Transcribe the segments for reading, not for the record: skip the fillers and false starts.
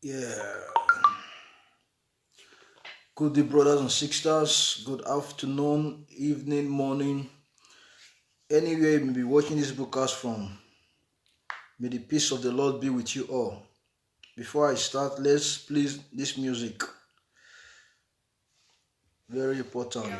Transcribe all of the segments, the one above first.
Yeah. Good day, brothers and sisters. Good afternoon, evening, morning. Anywhere you may be watching this broadcast from, may the peace of the Lord be with you all. Before I start, let's please this music. Very important.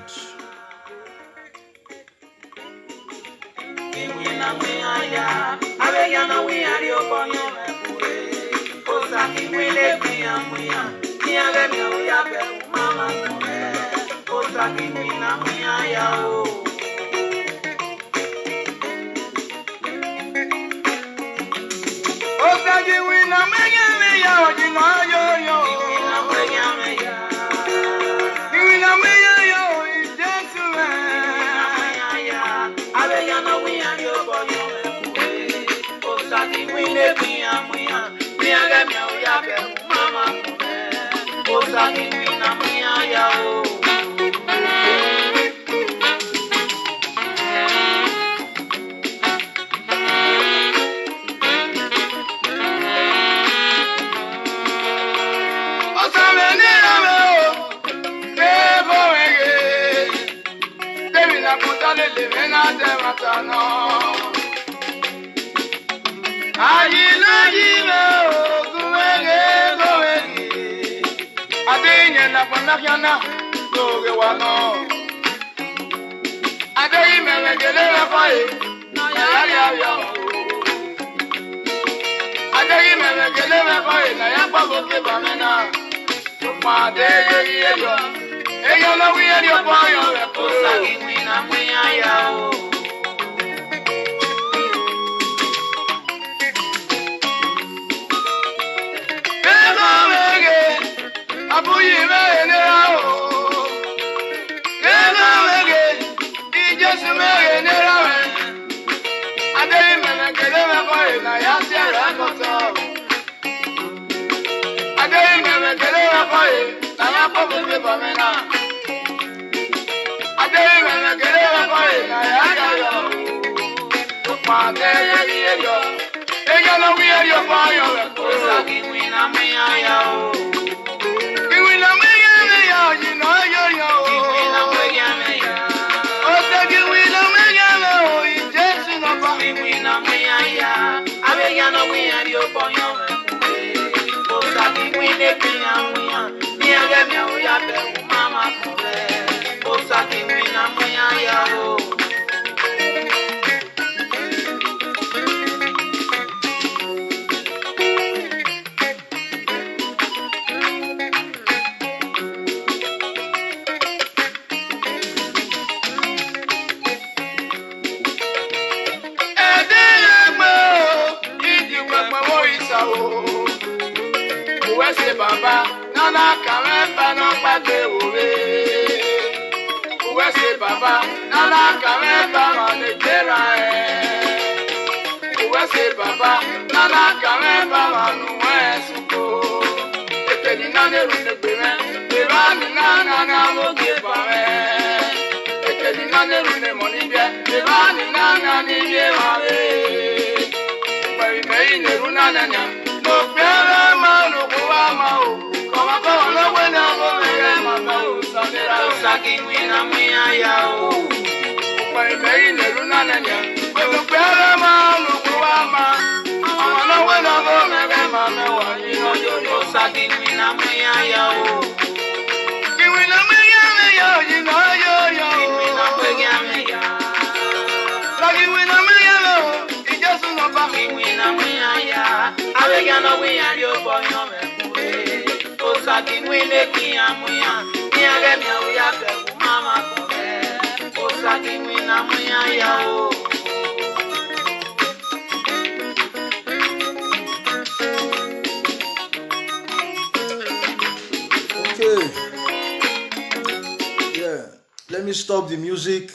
Okay. Yeah. Let me stop the music.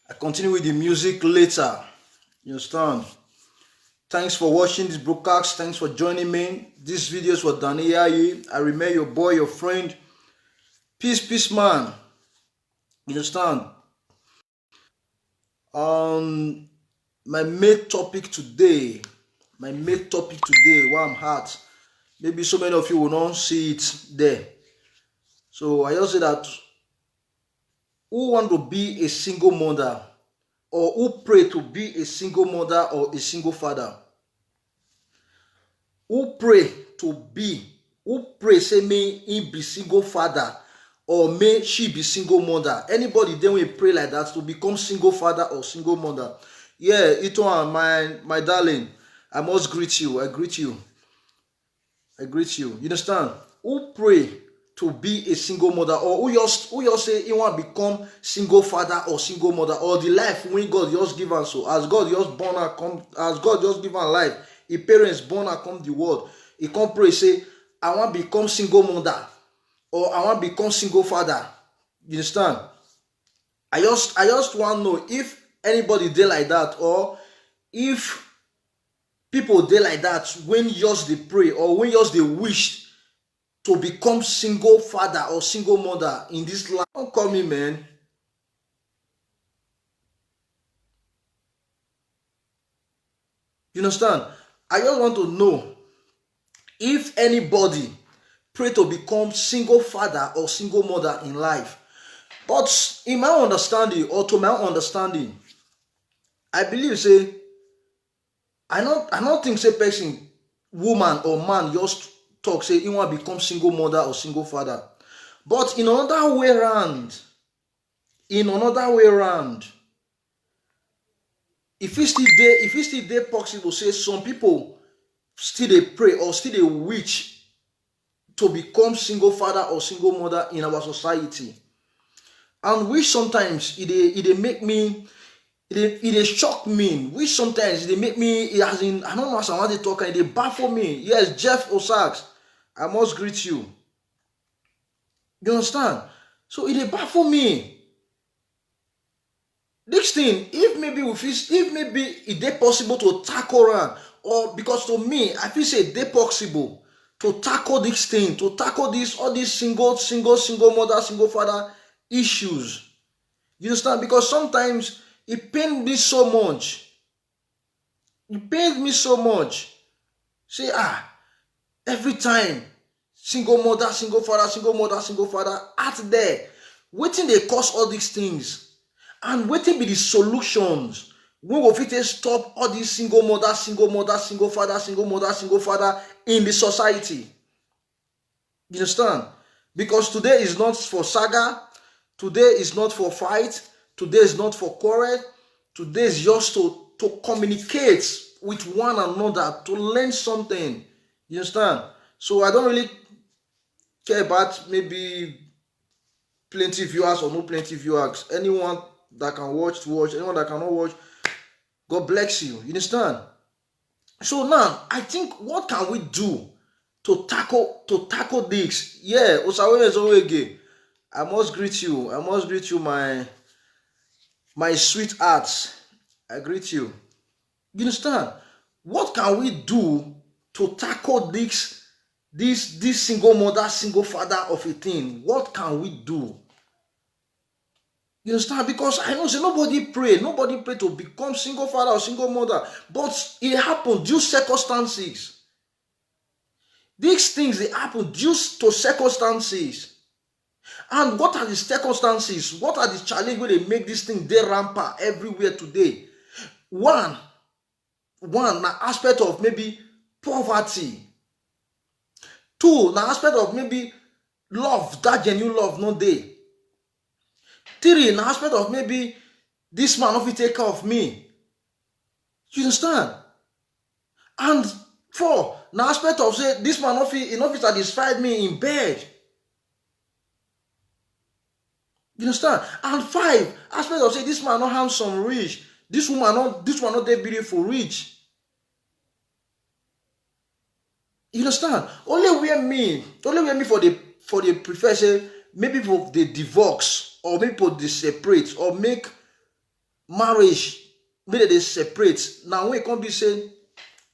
I continue with the music later. You understand? Thanks for watching this broadcast. Thanks for joining me. This video is for Danny Yayi. I remain your boy, your friend. Peace, man. You understand? My main topic today, where I'm at, maybe so many of you will not see it there. So I just say that who want to be a single mother, or who pray to be a single mother or a single father, who pray to be, who pray say may he be single father or may she be single mother. Anybody then will pray like that to become single father or single mother. Yeah, Ito, my darling, I must greet you. I greet you. I greet you. You understand? Who pray to be a single mother, or who just say he want to become single father or single mother, or the life when God just give us, so as God just born her come, as God just give her life, his parents born her come the world, he come pray say I want to become single mother or I want to become single father. You understand? I just want to know if anybody dey like that, or if people dey like that when just they pray or when just they wish to become single father or single mother in this life. Don't call me, man. You understand? I just want to know if anybody pray to become single father or single mother in life. But in my understanding, or to my understanding, I believe say I don't think say person, woman or man just talk say he want to become single mother or single father. But in another way round, if it still dey possible say some people still dey pray or still dey wish to become single father or single mother in our society, and which sometimes it dey make me, it dey shock me, which sometimes it dey make me, as in I don't know as I want to talk, and it dey baffle me. Yes, Jeff Osaks, I must greet you. You understand? So it dey baffle me. This thing, if maybe it dey possible to tackle am, or because to me I feel say it dey possible to tackle this thing, to tackle this, all these single mother, single father issues. You understand? Because sometimes it pains me so much. It pains me so much. Say every time single mother, single father, single mother, single father out there, wetin dey cause all these things? And wetin be the solutions wey go fit stop all these single mother, single father, single mother, single father in the society? You understand? Because today is not for saga, today is not for fight, today is not for quarrel, today is just to communicate with one another, to learn something. You understand? So I don't really care about maybe plenty viewers or no plenty viewers. Anyone that can watch, anyone that cannot watch, God bless you. You understand? So now I think, what can we do to tackle this? Yeah, Osawe Ezowege, I must greet you. I must greet you, my sweetheart. I greet you. You understand? What can we do to tackle this single mother, single father of a thing? What can we do? You understand? Because I know say nobody pray to become single father or single mother, but it happened due circumstances. These things, they happen due to circumstances. And what are the circumstances? What are the challenges where they make this thing dey rampant everywhere today? One na aspect of maybe poverty. Two na aspect of maybe love, that genuine love no dey. Three na aspect of maybe this man no fit take care of me. You understand? And four na aspect of say this man no fit satisfy me in bed. You understand? And five, aspect of say this man no handsome rich, this one no dey beautiful rich. You understand? Only where me for the prefer say maybe for the divorce, or maybe for the separate, or make marriage make they separate. Now when it come be say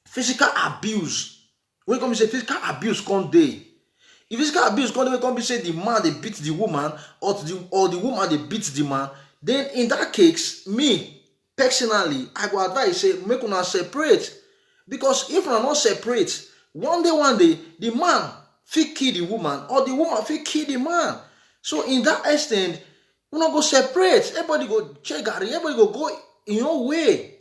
physical abuse, when it come be say physical abuse come dey. If physical abuse come be say the man dey beat the woman, or the woman dey beat the man, then in that case, me personally, I go advise say make una separate. Because if una not separate, One day, the man fit kill the woman, or the woman fit kill the man. So in that extent, we not go separate. Everybody go check Gary. Everybody go in your way.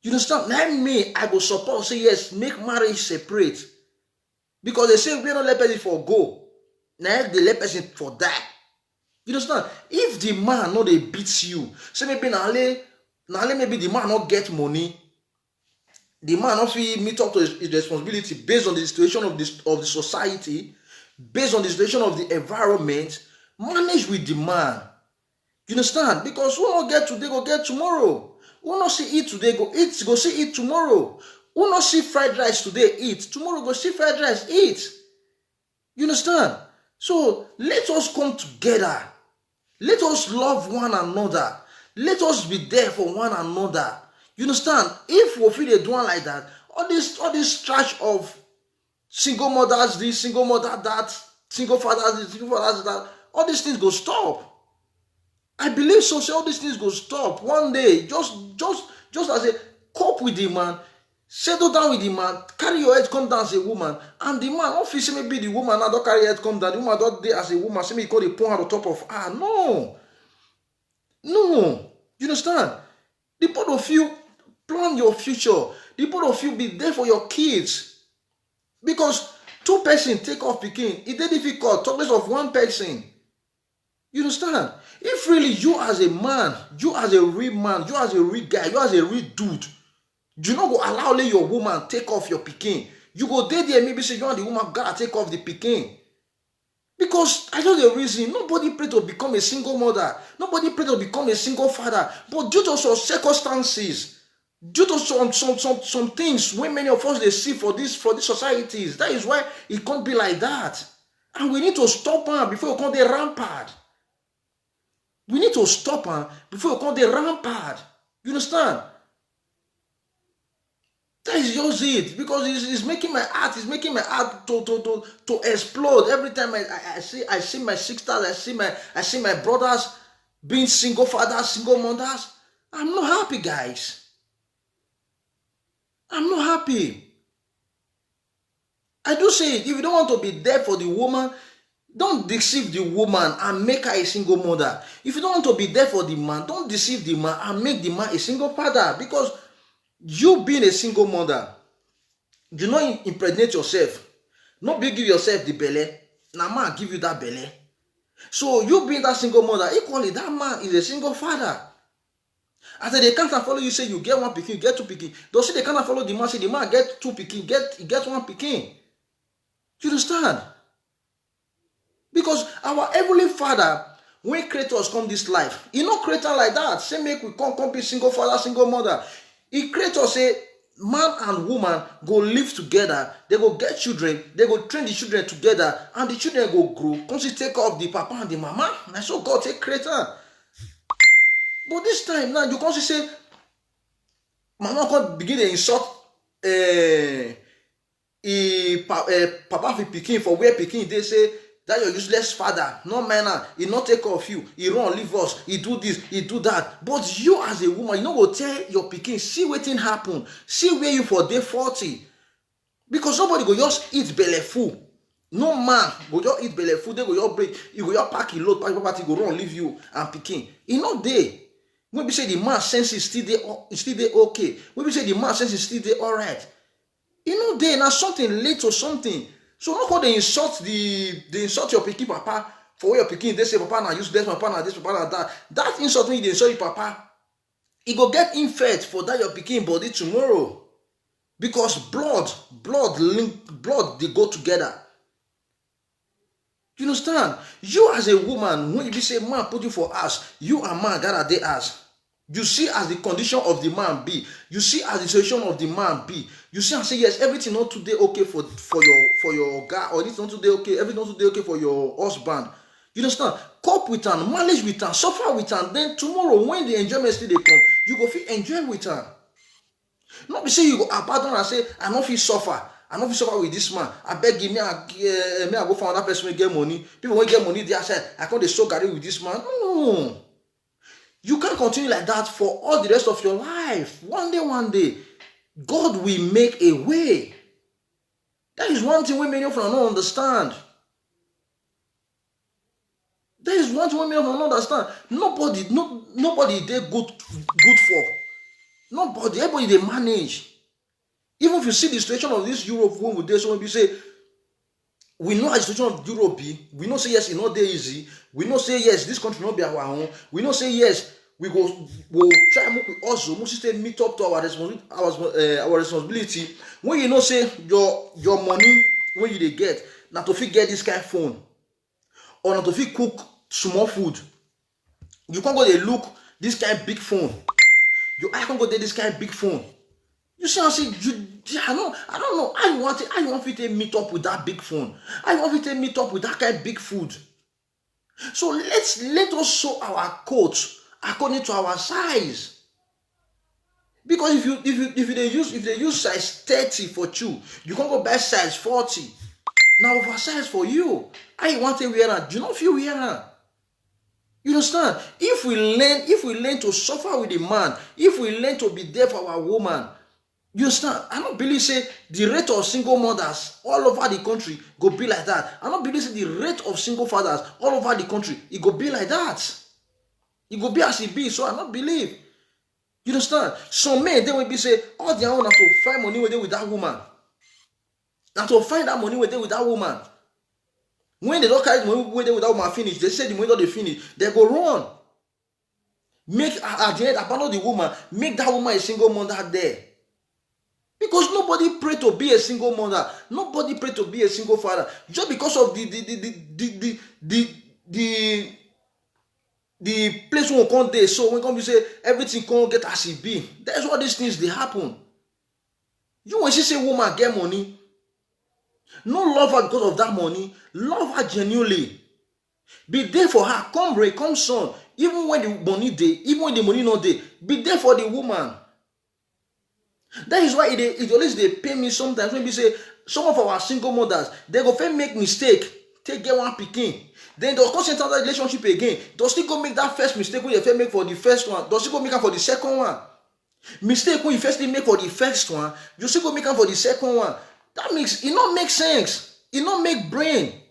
You understand? Now me, I go support. Say yes, make marriage separate. Because they say we don't let person for go. Now they let person for die. You understand? If the man no they beat you, say maybe now maybe the man not get money. The man not fit meet up to his responsibility based on the situation of the society, based on the situation of the environment. Manage with the man. You understand? Because who not get today go get tomorrow. Who not see eat today go see eat tomorrow. Who not see fried rice today eat tomorrow go see fried rice eat. You understand? So let us come together. Let us love one another. Let us be there for one another. You understand? If we feel they do like that, all this trash of single mothers this, single mother that, single fathers this, single fathers that, all these things go stop. I believe so. All these things go stop one day. Just as a cope with the man, settle down with the man, carry your head come down as a woman, and the man don't feel say maybe the woman now don't carry head come down. The woman don't there as a woman. Say me call the put her on top of her. No. You understand? The both of you plan your future. The both of you be there for your kids. Because two person take off pikin, it is difficult. Talk less of one person. You understand? If really you as a man, you as a real man, you as a real guy, you as a real dude, you not go allow your woman take off your pikin. You go there maybe say you and the woman gotta take off the pikin. Because I know the reason, nobody pray to become a single mother. Nobody pray to become a single father. But due to some circumstances, due to some things when many of us they see for these societies, that is why it can't be like that. And we need to stop her before we come the rampart. We need to stop her before we come the rampart. You understand? That is just it. Because it's making my heart, to explode. Every time I see my sisters, I see my brothers being single fathers, single mothers. I'm not happy, guys. I'm not happy. I do say it. If you don't want to be there for the woman, don't deceive the woman and make her a single mother. If you don't want to be there for the man, don't deceive the man and make the man a single father. Because you being a single mother, do not impregnate yourself. Not be give yourself the belly. Now man give you that belly. So you being that single mother, equally that man is a single father. After they can't follow you, say you get one pikin, you get two pikin. Don't say they can't follow the man, say the man get two pikin, get one pikin. You understand? Because our heavenly Father, when creators come this life, he not create like that. Say make we come be single father, single mother. He create us say man and woman go live together, they go get children, they go train the children together, and the children go grow. Come see take off the papa and the mama. And so God take creator. But this time now you can't say mama can't begin to insult papa for pikin for where pikin they say that your useless father, no man, he not take off you, he run leave us, he do this, he do that. But you as a woman, you know go tell your pikin, see wetin happen, see where you for day 40. Because somebody go just eat belle full. No man go just eat belle full, they go just break, he go just pack a load, pack property, go run leave you and pikin. He not there. When we say the man sense is still there okay. When we say the man sense is still there alright. You know there now something late or something. So not how they insult your pikin papa for where your pikin they say papa na use this, papa na this, papa na that. That insult when they insult your papa, he go get infect for that your pikin body tomorrow. Because blood they go together. You understand? You as a woman, when you be say man put you for us, you and man gotta dey us. You see as the condition of the man be. You see as the situation of the man be. You see and say yes, everything not today okay for your guy, or it's not today okay, everything not today okay for your husband. You understand? Cope with her, manage with her, suffer with her. Then tomorrow when the enjoyment still they come, you go feel enjoy with her. Not be say you go abandon and say I don't feel suffer. I don't feel suffer with this man. I beg you, I go find another person who get money. People who get money, they say I can't so carry with this man. No. You can't continue like that for all the rest of your life. One day, God will make a way. That is one thing women often don't understand. That is one thing women often don't understand. Nobody they good for. Nobody, everybody they manage. Even if you see the situation of this Europe when we there, so when we say we know how the situation of Europe be, we know say yes, it's not there easy. We know say yes, this country not be our own. We know say yes, we'll try and make we also must stay meet up to our responsibility. When you know say your money when you they get, not to fit get this kind of phone, or not to fit cook small food, you can't go they look this kind of big phone. I can't go there this kind of big phone. You see, I say, I don't know. I want you to meet up with that big phone. I want you to meet up with that kind of big food. So let us sew our coats according to our size. Because if they use size 30 for you can go buy size 40. Now oversize for you. I want to wear it. Do you not feel wear it? You understand? If we learn to suffer with the man, if we learn to be there for our woman, you understand? I don't believe say the rate of single mothers all over the country go be like that. I don't believe say the rate of single fathers all over the country it go be like that. It go be as it be. So I don't believe. You understand? Some men they will be say all their own have to find money with that woman. Now to find that money with that woman. When they don't carry money with that woman finish, they say the money don't they finish, they go run. Make at the end abandon the woman, make that woman a single mother there. Because nobody pray to be a single mother, nobody pray to be a single father. Just because of the place won't come there. So when come you say everything can't get as it be. That's what these things they happen. You when she say woman get money, no love her because of that money. Love her genuinely. Be there for her. Come rain, come sun. Even when the money day, even when the money not there, be there for the woman. That is why it always they pay me sometimes when we say some of our single mothers they go first make mistake, take get one pikin. Then they'll come enter that relationship again. They'll still go make that first mistake when you first make for the first one. They'll still go make her for the second one. Mistake when you first make for the first one, you still go make her for the second one. That makes it not make sense. It not make brain.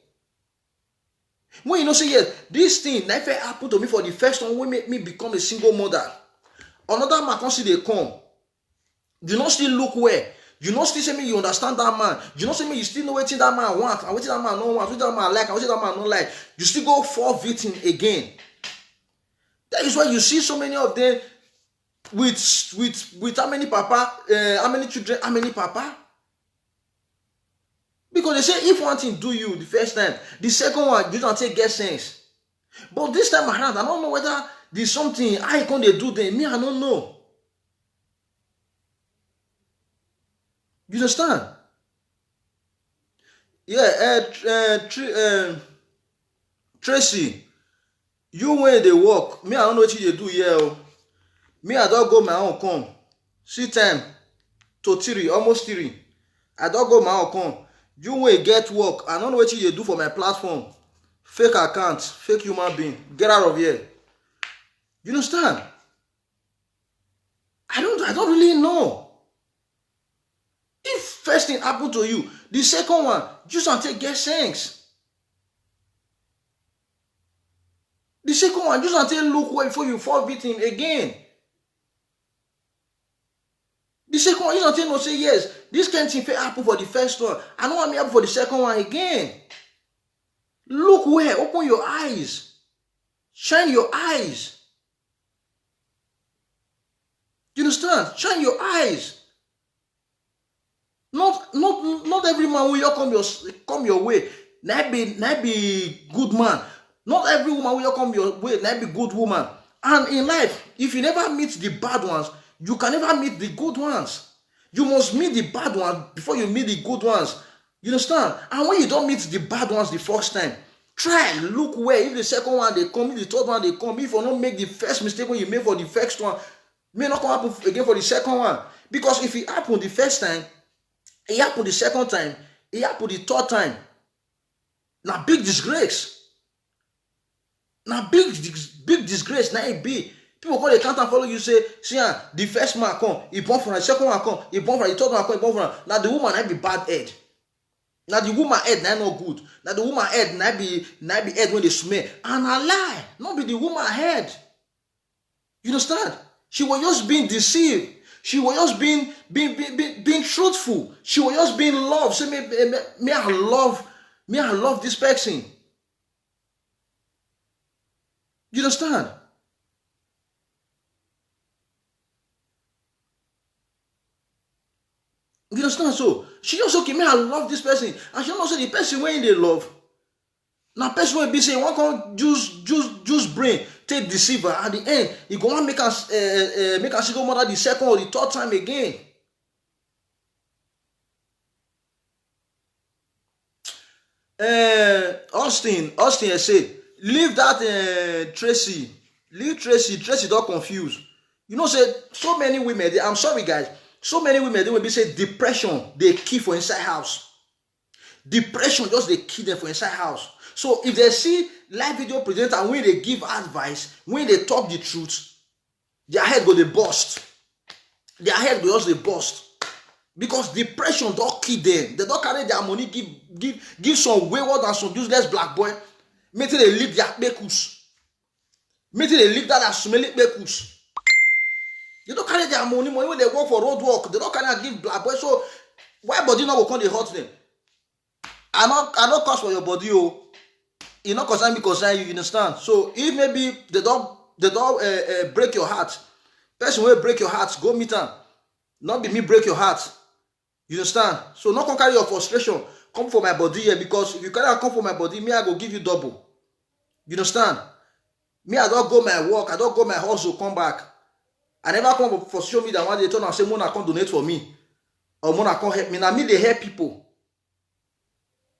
When you know say yes, this thing never happened to me for the first one will make me become a single mother. Another man can see they come. You not still look where. You not still say me you understand that man. You not say me you still know what that man want and what that man don't want, what that man like and what that man don't like. You still go for victim again. That is why you see so many of them with how many papa, how many children, how many papa. Because they say if one thing do you the first time, the second one you don't take get sense. But this time around, I don't know whether there's something I can they do them. Me, I don't know. You understand? Yeah, Tracy, you when they work, me I don't know what you do here. Me I don't go my own come. See time to 3, almost 3. I don't go my own come. You when get work, I don't know what you do for my platform. Fake account, fake human being. Get out of here. You understand? I don't really know. If first thing happen to you, the second one, just until get sense. The second one, just until look where before you fall victim again. The second one, just until no say yes, this kind of thing happen for the first one. I don't want me happen for the second one again. Look where, open your eyes. Shine your eyes. You understand? Shine your eyes. Not every man will come your way. Not be good man. Not every woman will come your way. Not be good woman. And in life, if you never meet the bad ones, you can never meet the good ones. You must meet the bad ones before you meet the good ones. You understand? And when you don't meet the bad ones the first time, try look where. If the second one they come, if the third one they come, if you don't make the first mistake when you made for the first one, may not come happen again for the second one. Because if it happened the first time, it happened the second time, it happened the third time. Now big disgrace. Now big disgrace. Now it be. People call the count and follow you say, see, the first man come, he born for her, the second one come, he born for her, the third one come, he born for her. Now the woman might be bad head. Now the woman head na not good. Now the woman head na be head when they smell. And I lie, not be the woman head. You understand? She was just being deceived. She was just being truthful. She was just being loved. Say me I love this person. You understand? You understand? So she just okay, me I love this person. And she also the person when they love. Now person will be saying one can just brain take deceiver at the end. He go on make us single mother the second or the third time again. Austin has said, leave that Tracy. Leave Tracy. Tracy don't confuse. You know, say so many women, I'm sorry guys, so many women they will be say depression, they kill for inside house. Depression just they kill them for inside house. So if they see live video presenter when they give advice, when they talk the truth, their head go they burst. Their head go just they burst. Because depression don't kill them. They don't carry their money, give some wayward and some useless black boy. Make they leave their bekus. Make they leave that smelly bekus. They don't carry their money when they work for road work. They don't carry and give black boy. So why body now will come they hurt them? I not cause for your body, oh. It not concern me, concern you, understand? So if maybe they don't break your heart, person will break your heart, go meet them. Not be me break your heart. You understand? So not come carry your frustration, come for my body here, because if you carry come for my body, me I go give you double. You understand? Me I don't go my work, I don't go my hustle, come back. I never come for show me that one day turn and say Mona come donate for me. Or Mona come help me. Now me they help people.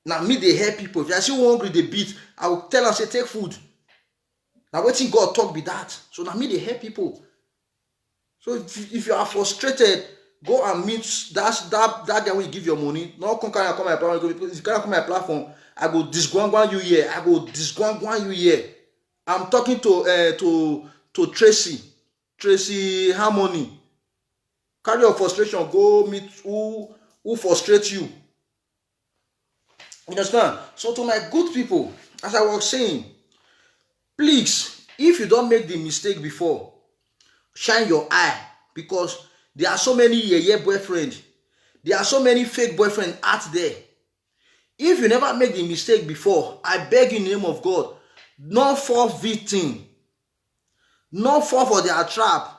Now me they help people. If I see hungry they beat, I will tell and say take food. Now waiting God talk be that. So now me they help people. So if you are frustrated, go and meet that guy when you give your money. No come my platform. If you can't come my platform, I go disgwangwan you here. I go disgwangwan you here. I'm talking to Tracy Harmony. Carry your frustration. Go meet who frustrates you. Understand? So to my good people, as I was saying, please, if you don't make the mistake before, shine your eye, because there are so many yeye boyfriends. There are so many fake boyfriends out there. If you never make the mistake before, I beg you in the name of God, not fall victim. Not fall for their trap.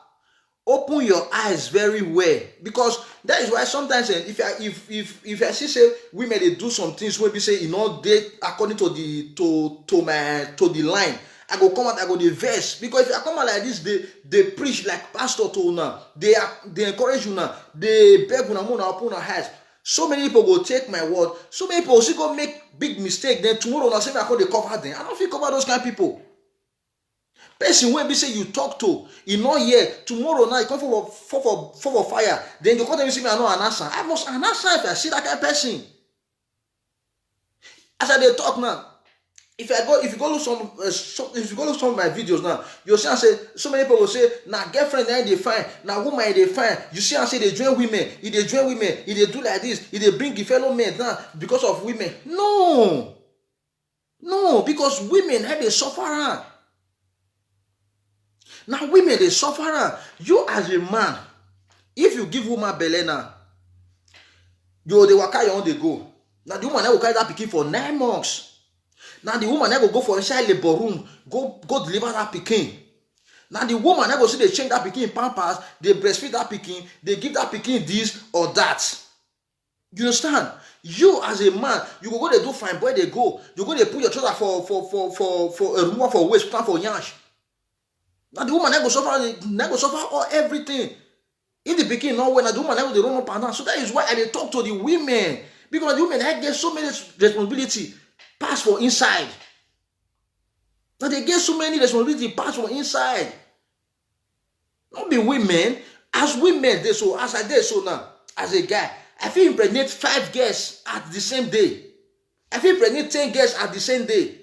Open your eyes very well, because that is why sometimes if I see say women they do some things where we say you know they according to the line, I go come out, I go the verse, because if I come out like this, they preach like pastor to una, they encourage una, they beg una more open our eyes. So many people go take my word. So many people also go make big mistake. Then tomorrow na say I call they cover them. I don't feel cover those kind of people. Person when be say you talk to, you know here tomorrow now you come for fire. Then you come and see me I know an answer. I must an answer if I see that kind of person. As I dey talk now, if you go look some of my videos now, you see I say so many people will say now girlfriend they fine, now woman they fine. You see I say they join women, if they join women, if they do like this, if they bring the fellow men down because of women. No, because women they suffer. Now women they suffer. You as a man, if you give woman belle now, you they waka your own they go. Now the woman will carry that pikin for 9 months. Now the woman will go for inside labor room, go deliver that pikin. Now the woman will see they change that pikin in pampers, they breastfeed that pikin, they give that pikin this or that. You understand? You as a man, you go they do fine boy they go. You go they put your trouser for a rumor for waist, plan for yansh. Now the woman go suffer all everything. If the pikin not well, now the woman they run up and down. So that is why I talk to the women, because the women get so many responsibility pass for inside. Now they get so many responsibility pass for inside. Not be women. As women they so as I did so now as a guy, I feel impregnate 5 girls at the same day. I feel impregnate 10 girls at the same day.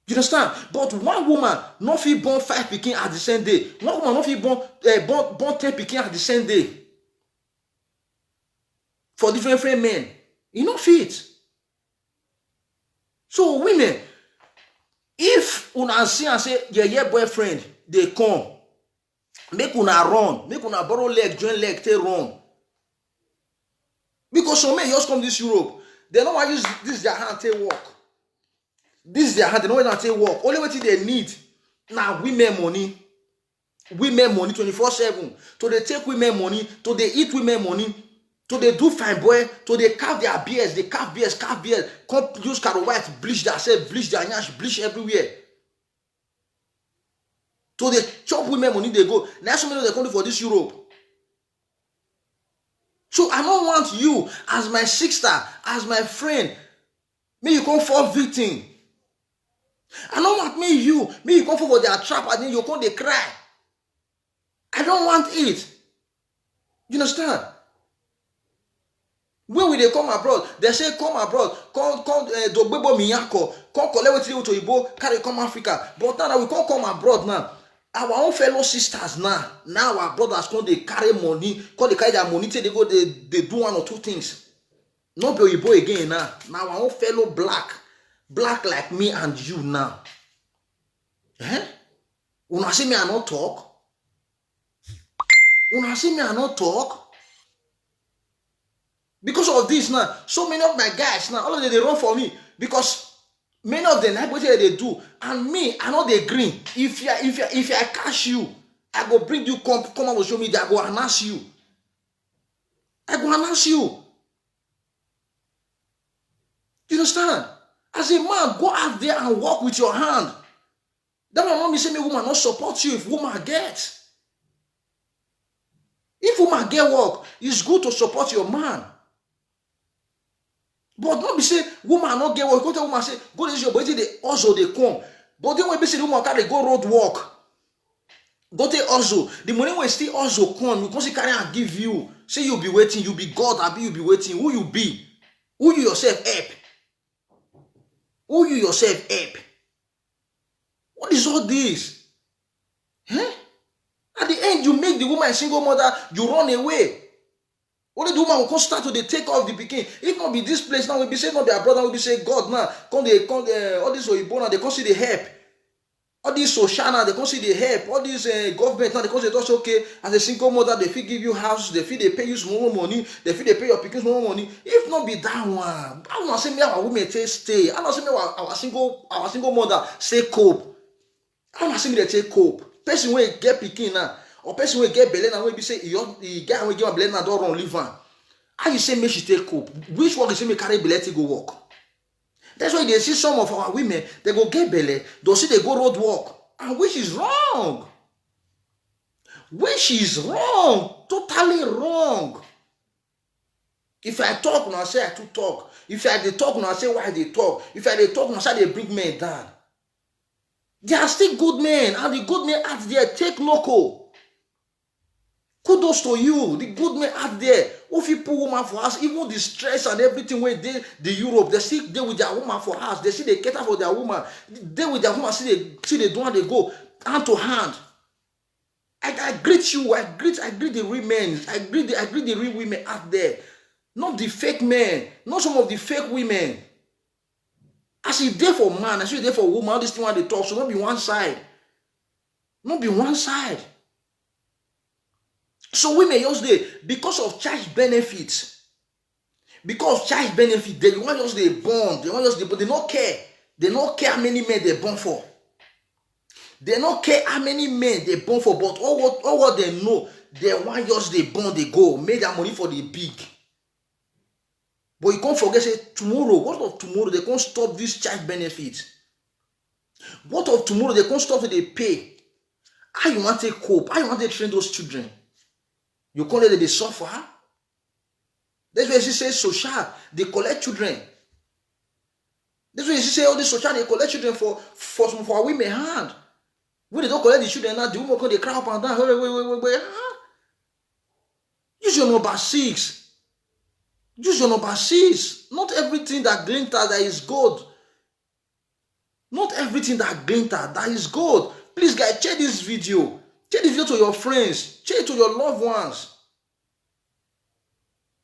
You understand? But one woman not feel born 5 pikin at the same day. One woman not feel born 10 pikin at the same day. For different men. You no fit. So women, if una see and say your boyfriend they come, make una run, make una borrow leg, join leg, take run. Because some men just come this Europe, they don't want to use this their hand take work. This is their hand, they don't want to take work. Only what they need now women money. Women money 24/7. To they take women money, to they eat women money, to they do fine boy, to they carve their beards, they carve beards, come use caro white, bleach themselves, bleach their nyash, bleach everywhere. To they chop women money, they go. Now so many they come for this Europe. So I don't want you as my sister, as my friend. May you come fall victim. I don't want me you come for their trap and then you come they cry. I don't want it. You understand? When will they come abroad? They say come abroad, come Dogbebo Miyako, come collect with you to Igbo, carry come Africa. But now we can't come abroad now. Our own fellow sisters now our brothers come they carry money, come they carry their money, they go they do one or two things. Not be Igbo again now. Now our own fellow black like me and you now. Una see me I not talk. Una see me I not talk. Because of this now, so many of my guys now, all of them they run for me because many of them like what they do, and me I know they green. If I catch you, I go bring you come out and show me that I go announce you. You understand? As a man, go out there and walk with your hand. That my mommy say me woman not support you if woman get. If woman get work, it's good to support your man. But don't be say woman not get work. Go tell woman say go this your body they also they come. But then when be say the woman carry go road work. Go take also the money when still also come. You can see carry and give you. Say you be waiting. You be God. I be you be waiting. Who you be? Who you yourself help? Who you yourself help? What is all this? At the end, you make the woman a single mother, you run away. Only the woman will come start to take off the pikin. If not be this place now, we'll be saying not their brother, we'll be saying God now. Come all this Oyibo now, they come see the help. All this social now, they come see the help. All this government now, they come say that's okay. As a single mother, they fit give you house, they pay you small money, they pay your pikin small money. If not be that one, I want to say me our women stay. I want to say me our single mother say cope. I want to say me they take cope. Person wey get pikin now, or person wey get belle now, wey be say he guy wey get belle now don't run leave am. How you say make she take cope? Which one you say me carry belle to go work? That's why they see some of our women, they go get belle, they see they go road work, and which is wrong. Which is wrong, totally wrong. If I talk now, say I too talk. If I dey talk now, say why they talk. If I dey talk now, say they bring men down. They are still good men, and the good men out there take local. Kudos to you, the good men out there. If you put woman for us, even the stress and everything when the Europe, they still deal with their woman for us. They see they cater for their woman. They with their woman, see they do how they go hand to hand. I greet you. I greet the real men. I greet the real women out there, not the fake men, not some of the fake women. As you there for man, as you there for woman, all this thing when they talk, so not be one side. Not be one side. So women just there because of child benefits. Because child benefit, they want just they born, but they don't care. They don't care how many men they born for. They don't care how many men they born for, but all what they know, they want just they born, they go, make that money for the big. But you can't forget, say, tomorrow, what of tomorrow? They can't stop this child benefit. What of tomorrow? They can't stop they pay. How you want to cope? How you want to train those children? You can't let them suffer. That's why you say social, they collect children. That's why you say all this social, they collect children for women hand. When they don't collect the children now, the woman can they cry up and down. Wait. Use your number 6. Use your number 6. Not everything that glitters that is gold. Not everything that glitters that is gold. Please, guys, share this video. Share this video to your friends. Share it to your loved ones.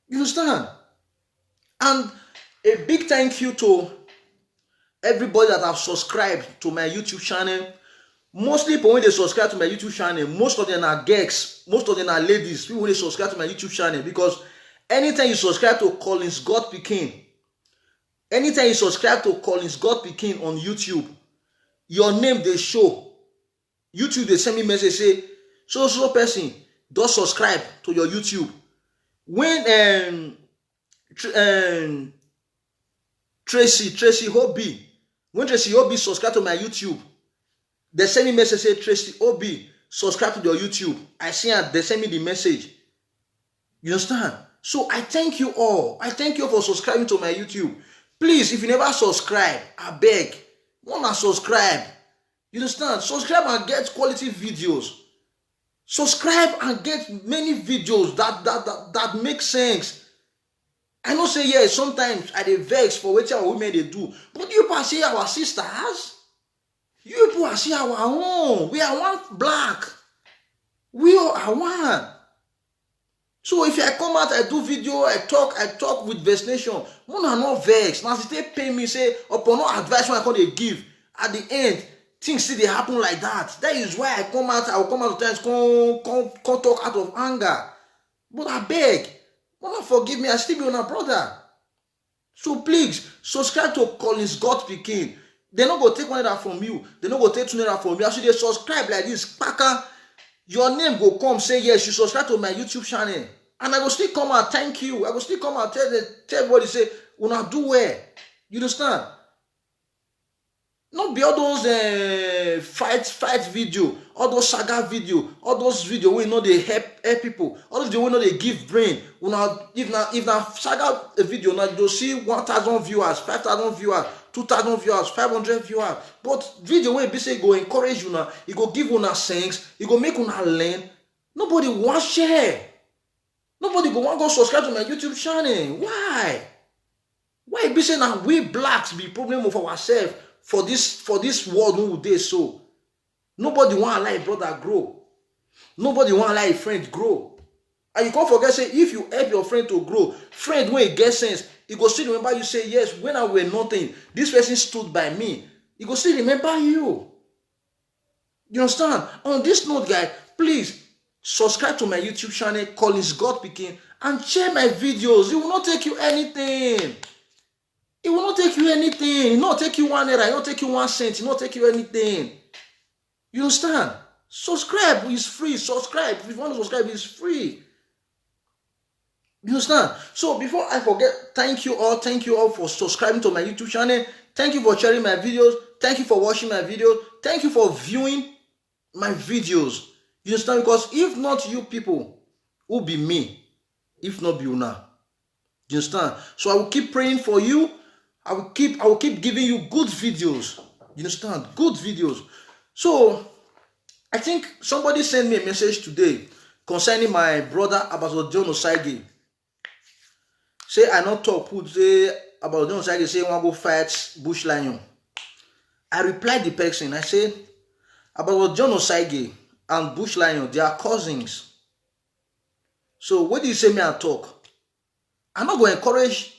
You understand? And a big thank you to everybody that have subscribed to my YouTube channel. Mostly people when they subscribe to my YouTube channel, most of them are girls, most of them are ladies. People when they subscribe to my YouTube channel, because anytime you subscribe to Collins God Pikin, anytime you subscribe to Collins God Pikin on YouTube, your name they show. YouTube they send me message say so person don't subscribe to your YouTube. When Tracy Hobby, when Tracy Hobby subscribe to my YouTube, they send me message say Tracy Hobby subscribe to your YouTube. I see and they send me the message. You understand? So I thank you all. I thank you for subscribing to my YouTube. Please, if you never subscribe, I beg, wanna subscribe. You understand? Subscribe and get quality videos. Subscribe and get many videos that make sense. I know say yes, sometimes I dey vex for wetin our women dey do, but you people see our sisters. You people see our own. We are one black. We are one. So if I come out, I do video, I talk with vaccination. Una no vex. Now they pay me say upon no advice when I come dey give. At the end, things still dey happen like that. That is why I come out. I will come out times come talk out of anger. But I beg, una forgive me. I still be una brother. So please subscribe to Collins God Pikin. They no go take $1 from you. They no go take $2 from you. As you dey subscribe like this, kpaka, your name go come say yes, you subscribe to my YouTube channel. And I go still come and thank you. I go still come and tell everybody say, una do well. You understand? Not be all those fight video, all those saga video, all those video wey no dey help people, all those video wey no dey give brain. Una if na saga video, na you see 1,000 viewers, 5,000 viewers, 2,000 viewers, 500 viewers. But video wey be say go encourage una, e go give una sense, e go make una learn. Nobody wan share. Nobody go wan go subscribe to my YouTube channel. Why? Why be say na we blacks be problem of ourselves for this world wey we dey so? Nobody wan allow a brother grow. Nobody wan allow a friend grow. And you can't forget say if you help your friend to grow, friend wey get sense, he go still remember you say yes, when I were nothing, this person stood by me. He go still remember you. You understand? On this note, guys, please subscribe to my YouTube channel, Collins God Pikin, and share my videos. It will not take you anything. It will not take you anything. It will not take you $1. It will not take you 1 cent. It will not take you anything. You understand? Subscribe is free. Subscribe. If you want to subscribe, it's free. You understand? So before I forget, thank you all. Thank you all for subscribing to my YouTube channel. Thank you for sharing my videos. Thank you for watching my videos. Thank you for viewing my videos. You understand? Because if not you people, who be me? If not be una. You understand? So I will keep praying for you. I will keep giving you good videos. You understand? Good videos. So I think somebody sent me a message today concerning my brother Ambassador John Osagie. Say I not talk who say about John Osagie say want go fight bush lion. I replied the person. I said about John Osagie and bush lion, they are cousins. So what do you say me I talk? I'm not going to encourage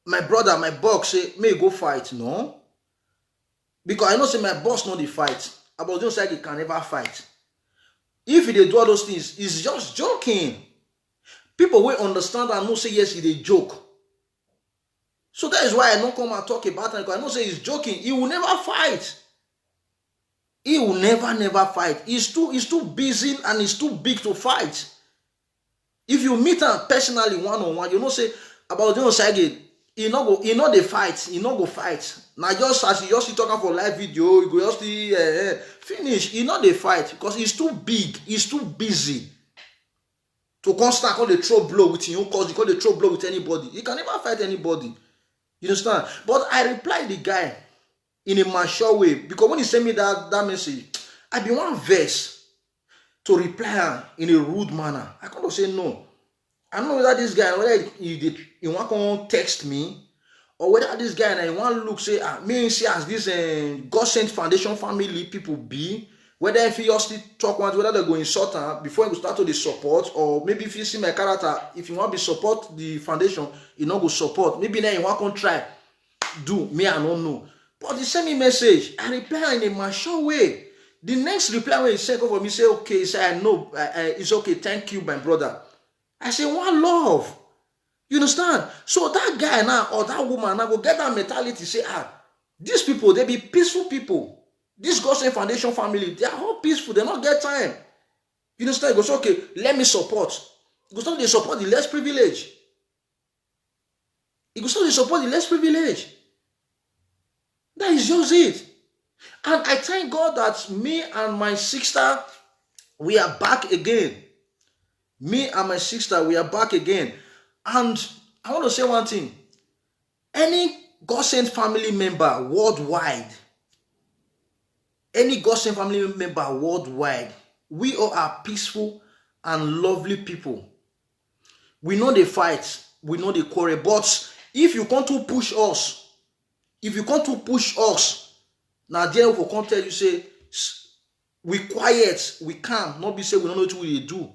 my brother, my boss, say, may go fight. No. Because I know say my boss know the fight. About John Osagie can never fight. If he dey do all those things, he's just joking. People will understand and know say yes, he dey joke. So that is why I don't come and talk about it. Because I know say he's joking. He will never fight. He will never fight. He's too busy and he's too big to fight. If you meet him personally one-on-one, you know say about John Osagie, he no dey fight. He no go fight. Now just as he just talking for live video, he go just finish. He no dey fight because he's too big. He's too busy to constant call the throw blow with him own cause. He call the throw blow with anybody. He can never fight anybody. You understand? But I replied the guy in a mature way because when he sent me that message, I be one verse to reply in a rude manner. I can't say no. I don't know whether this guy, whether he want to text me, or whether this guy and I want to look say me see as this God Sent Foundation family people be. Whether if you still talk once, whether they go insult her before you start to the support, or maybe if you see my character, if you want to support the foundation, you know go support. Maybe then you want to try do me, I don't know. But he send me message, I reply in a mature way. The next reply when he sent over me say, okay, he say I know, it's okay, thank you, my brother. I say, one love. You understand? So that guy now or that woman now go get that mentality, say, these people, they be peaceful people. This Gospel Foundation family, they are all peaceful, they don't get time. You understand? He goes, okay, let me support. He goes, they support the less privileged. He goes, they support the less privileged. That is just it. And I thank God that me and my sister, we are back again. Me and my sister, we are back again. And I want to say one thing. Any God-sent family member worldwide, any God-sent family member worldwide, we all are peaceful and lovely people. We know the fight, we know the quarrel, but if you come to push us, now there we come tell you, say, we quiet, we calm, not be say we don't know what we do.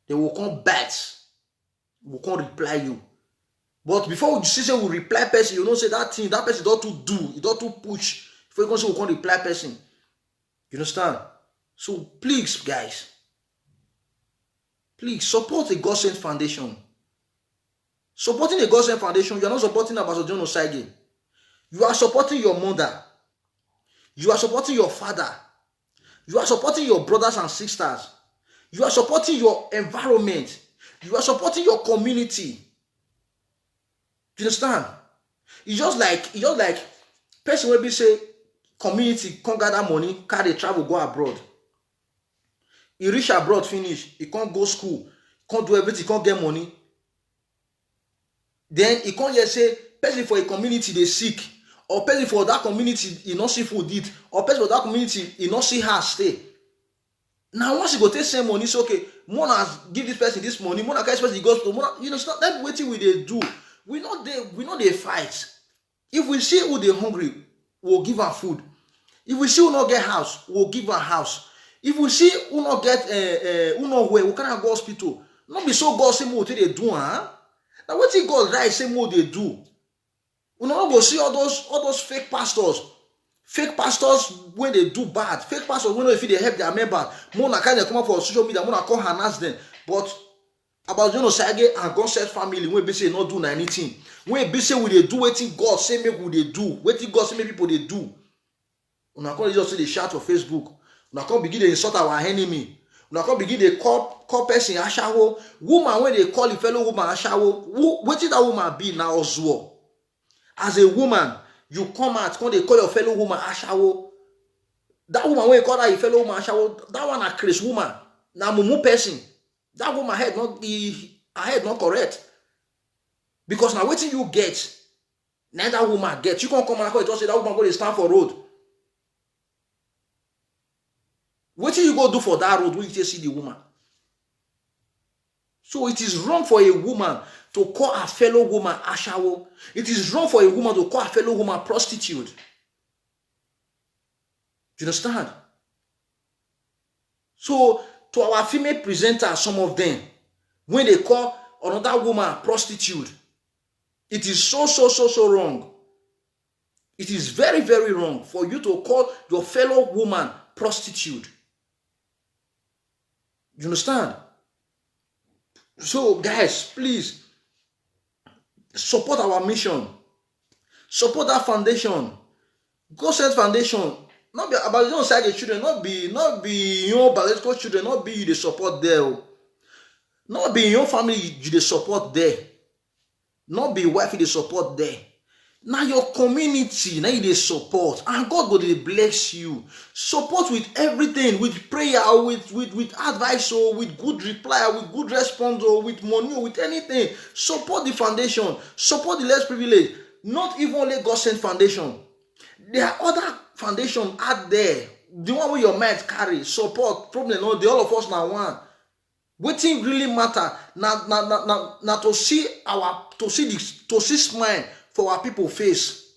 They will come back, we can't reply you. But before you see say we reply person, you don't say that thing, that person don't to do, it don't to push. Before you can say we can't reply person. You understand? So please, guys, please support the God-sent foundation. Supporting the God-sent foundation, you are not supporting Ambassador John Osagie. You are supporting your mother. You are supporting your father. You are supporting your brothers and sisters. You are supporting your environment. You are supporting your community. Do you understand? It's just like person will be say community can't gather money, carry travel, go abroad. He reach abroad, finish. He can't go school, can't do everything, can't get money. Then he can't just say person for a community they sick, or person for that community he not see food eat, or person for that community he not see her stay. Now once you go take same money, it's okay. Mona give this person this money, Mona carry this person he goes to Mona. You know, stop that waiting we they do. We know they fight. If we see who they hungry, we'll give her food. If we see who not get house, we'll give her house. If we see who not get who not where, we can't go hospital. Not be so God same what they do, huh? Now what if God right same what they do? We not go see all those fake pastors. Fake pastors when they do bad. Fake pastors when if they help their members. Mona kind of come up for social media, Mona call her ask them. But about John Osagie and God said family when be say not do anything. When be say we they do wetin God say make we they do. Wetin God say make people they do. Una come just say they shout for Facebook. Una come begin to insult our enemy. Una come begin to call person ashawo. Woman when they call a fellow woman ashawo. Wetin that woman be now Ozuo? As a woman, you come out, come they call your fellow woman ashawo. That woman when you call her a fellow woman ashawo, that one a crazy woman. Na mumu person. That woman head not correct. Because now wetin you get, now that woman get. You can't come and just say that woman go to stand for road. Wetin you go do for that road when you just see the woman? So it is wrong for a woman to call her fellow woman ashawo. It is wrong for a woman to call her fellow woman prostitute. Do you understand? So to our female presenters, some of them, when they call another woman prostitute, it is so wrong. It is very, very wrong for you to call your fellow woman prostitute. You understand? So guys, please support our mission. Support that foundation. God-sent foundation. Not be about your side children, not be your biological children, not be you the support there. Not be your family you the support there. Not be wife you the support there. Now your community, now you the support, and God will bless you. Support with everything, with prayer, with advice, or with good reply, with good response, or with money, or with anything. Support the foundation. Support the less privileged. Not even only God-sent foundation. There are other foundation out there. The one where your mind carry support problem. No, the all of us now one. Wetin really matter now to see smile for our people face.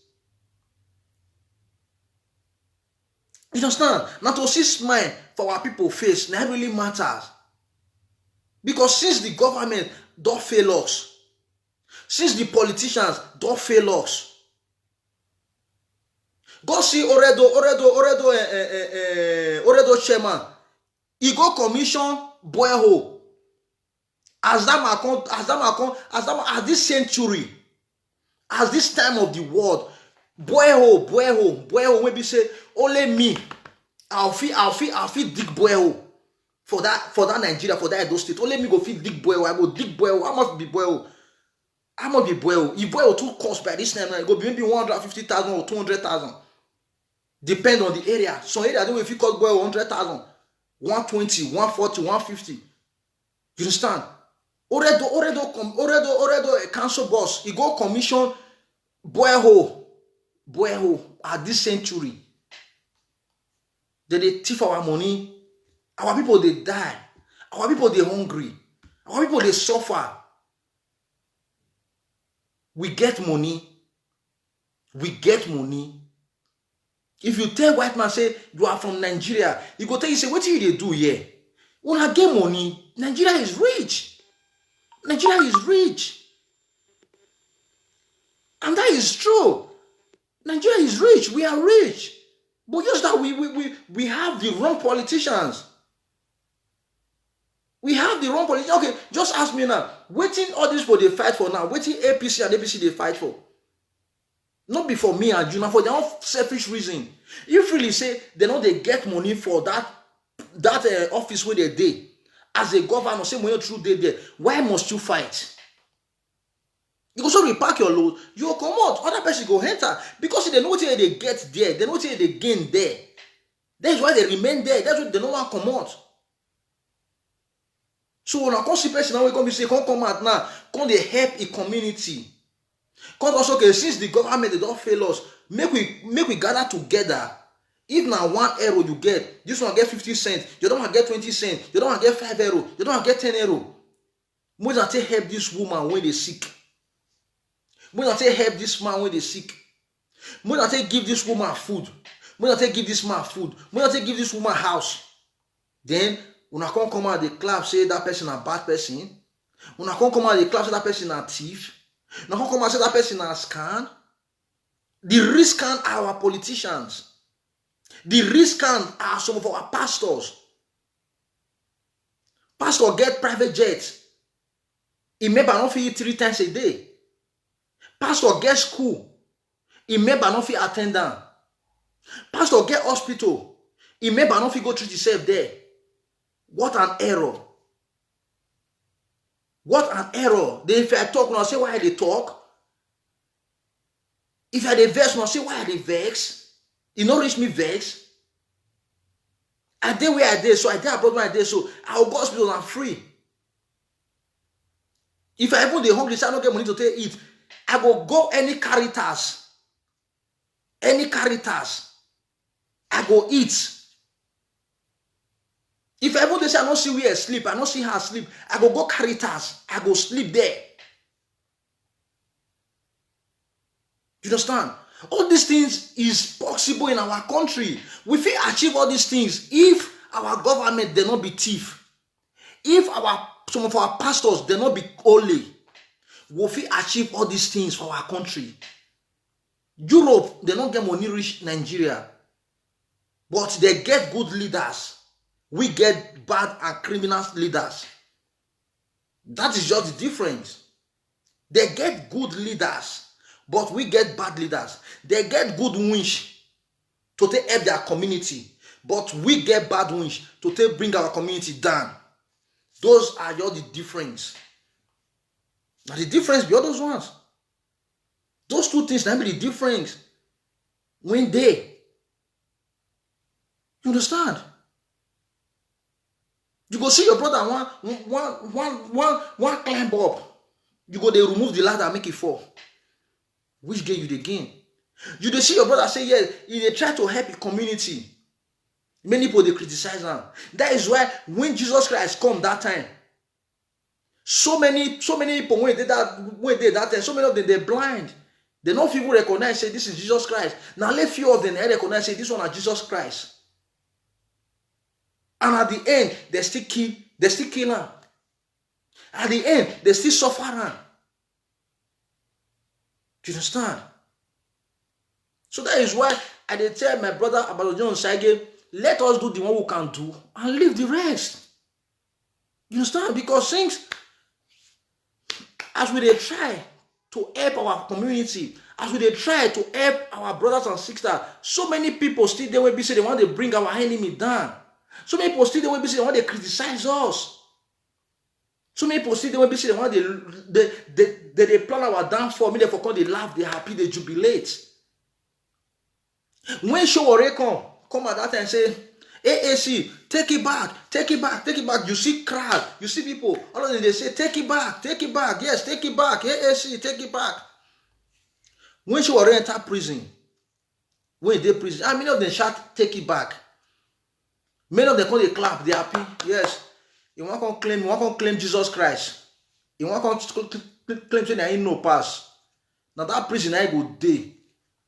You understand? Now to see smile for our people face, that really matters. Because since the government don't fail us, since the politicians don't fail us, go see Oredo chairman. He go commission borehole. As this century, as this time of the world, borehole, maybe say only me. I'll feel dig borehole for that Nigeria, for that Edo State. Only me go feel dig borehole. I go dig borehole. How much be borehole? How much be borehole? If borehole too cost by this time, it go be maybe 150,000 or 200,000. Depend on the area. Some area if you cost borehole 100,000, 120, 140, 150. You understand? Oredo council boss, he go commission borehole at this century. They thief our money. Our people they die. Our people they hungry. Our people they suffer. We get money. If you tell white man say you are from Nigeria, he go tell you say what do they do here? When I get money, Nigeria is rich. And that is true. Nigeria is rich. We are rich. But just that we have the wrong politicians. Okay, just ask me now. Waiting all this for they fight for now. Waiting APC and APC they fight for. Not before me and Juna, for their own selfish reason. If really say they know they get money for that office where they did. As a governor, say when you through there, why must you fight? You go so repack your load, you come out, other person go enter. Because they know what they get there, they know what they gain there. That's why they remain there. That's why they don't want to come out. So when I come see person now, we come say, come out now, come they help a community. Come also, okay, since the government they don't fail us, make we gather together. If now 1 euro you get, this one get 50 cents, you don't want to get 20 cents, you don't want to get 5 euro, you don't want to get 10 euro. More than take help this woman when they sick. More than take help this man when they sick. More than take give this woman food. More than take give this man food. More than take give this woman house. Then when I come out the clap say that person a bad person. When I come out the clap say that person a thief. When I come out say that person a scam. The risk are our politicians. The risk are some of our pastors. Pastor get private jets. He may not feel 3 times a day. Pastor get school. He may not feel attendant. Pastor get hospital. He may not feel go treat himself there. What an error. What an error. Then if I talk, now say why they talk. If I dey vex, now say why they vex. It not reach me vex. I did where I did, so I did abroad where I did, so I will go hospital and I'm free. If I even dey hungry, say I don't get money to take eat, I go any Caritas. I go eat. If I even say I don't see where I sleep, I don't see how I sleep, I go Caritas. I go sleep there. You understand? All these things is possible in our country. We fit achieve all these things if our government they not be thief. If some of our pastors they not be holy. We fit achieve all these things for our country. Europe they don't get money reach Nigeria, but they get good leaders. We get bad and criminal leaders. That is just the difference. They get good leaders. But we get bad leaders. They get good wish to take help their community. But we get bad wish to take bring our community down. Those are just the difference. Now the difference be all those ones. Those two things that be the difference. When they. You understand? You go see your brother one climb up. You go they remove the ladder and make it fall. Which gain you the gain? You dey see your brother say yes, he try to help the community. Many people they criticize him. That is why when Jesus Christ come that time, so many people when they that time, so many of them they're blind. They don't even recognize say this is Jesus Christ. Now let few of them recognize say this one is Jesus Christ. And at the end, they still kill her. At the end, they still suffer her. Do you understand? So that is why I did tell my brother about John Sage, let us do the one we can do and leave the rest. You understand? Because things, as we dey try to help our community, as we dey try to help our brothers and sisters, so many people still there will be say they want to bring our enemy down. So many people still there will be say they want to criticize us. So many people still there will be say they want they plan our downfall. Me they for they laugh, they happy, they jubilate. When Sowore come at that time and say, AAC, take it back, take it back, take it back. You see crowd, you see people, all of them they say, take it back, yes, take it back, AAC, take it back. When Sowore enter prison, when they prison, many of them shout, take it back. Many of them come they clap, they happy. Yes, you want to claim Jesus Christ. You want to claim say there ain't no pass. Now that prison I go day,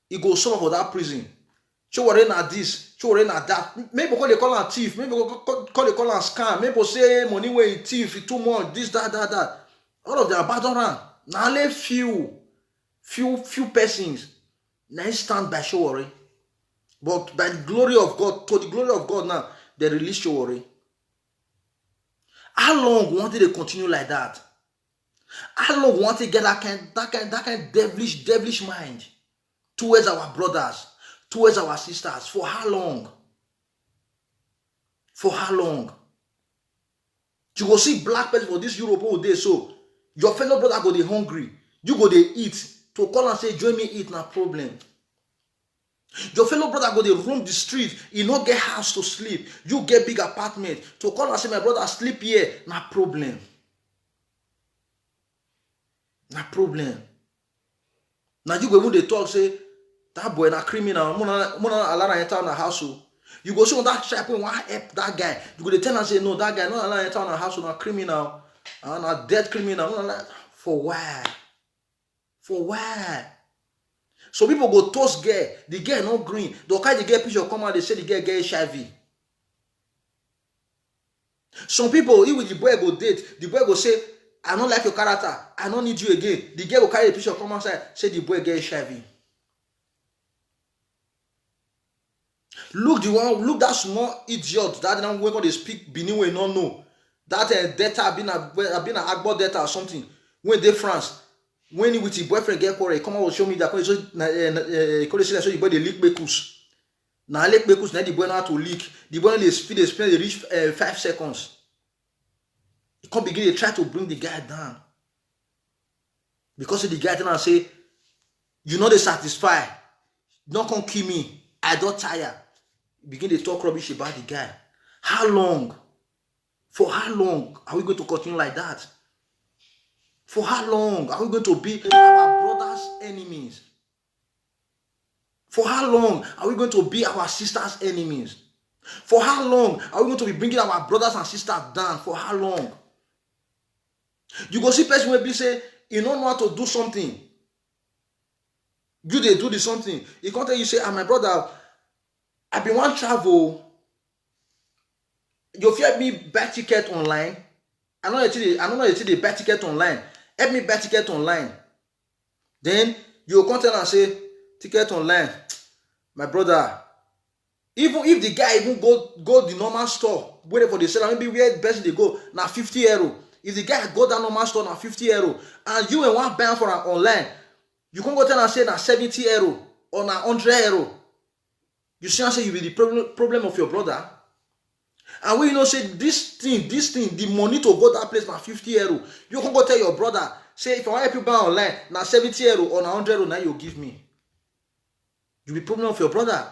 he go suffer for that prison. Sowore na this, Sowore na that. Maybe they call her thief, maybe they call her scam, maybe say money way thief, too much, this, that. All of them abandon her. Now only few persons now stand by Sowore. But by the glory of God, to the glory of God now, they release Sowore. How long wanted they continue like that? How long wanted to get that kind devilish mind towards our brothers, towards our sisters? For how long? For how long? You go see black person for this Europe all day, so your fellow brother go dey hungry, you go dey eat. To call and say join me eat, na problem. Your fellow brother go dey roam the street, he no get house to sleep, you get big apartment. To call and say my brother sleep here, na problem. Na problem. Now you go when they talk say that boy na criminal, mona allow enter on a house. You go see on that chap when want help that guy. You go dey tell and say no, that guy no allow enter on a house, na criminal, and a dead criminal. For why? For why? So people go toast girl, the girl no green. They carry the girl picture come out, they say the girl get HIV. Some people, even the boy go date, the boy go say, I don't like your character, I don't need you again. The girl will carry the picture come outside, say the boy get HIV. Look that small idiot that now when they speak Benin we not know. That data been a Agbo data or something. When they France, when he with his boyfriend get quarrel, come out show me that so the boy they leak bekus. Now leak bekus, now the boy know how to leak. The boy they speed they reach 5 seconds. He can't begin to try to bring the guy down. Because the guy then say, you know they satisfy. Don't come kill me. I don't tire. Begin to talk rubbish about the guy. How long? For how long are we going to continue like that? For how long are we going to be our brothers' enemies? For how long are we going to be our sisters' enemies? For how long are we going to be bringing our brothers and sisters down? For how long? You go see person will be say, you don't know how to do something. You they do the something. He can't tell you say, my brother, I been want travel. You fear me buy ticket online. I know they buy ticket online. Help me buy ticket online. Then you come tell and say, ticket online. My brother, even if the guy even go the normal store, waiting for the seller, maybe where best they go, now 50 euro. If the guy go that normal store now 50 euro, and you and one buy for an online, you can go tell and say now 70 euro or now 100 euro. You see and say you be the problem of your brother. And when you know say this thing, the money to go that place now 50 euro, you can go tell your brother, say if I want help you buy online, now 70 euro or now 100 euro, now you give me. You be problem of your brother.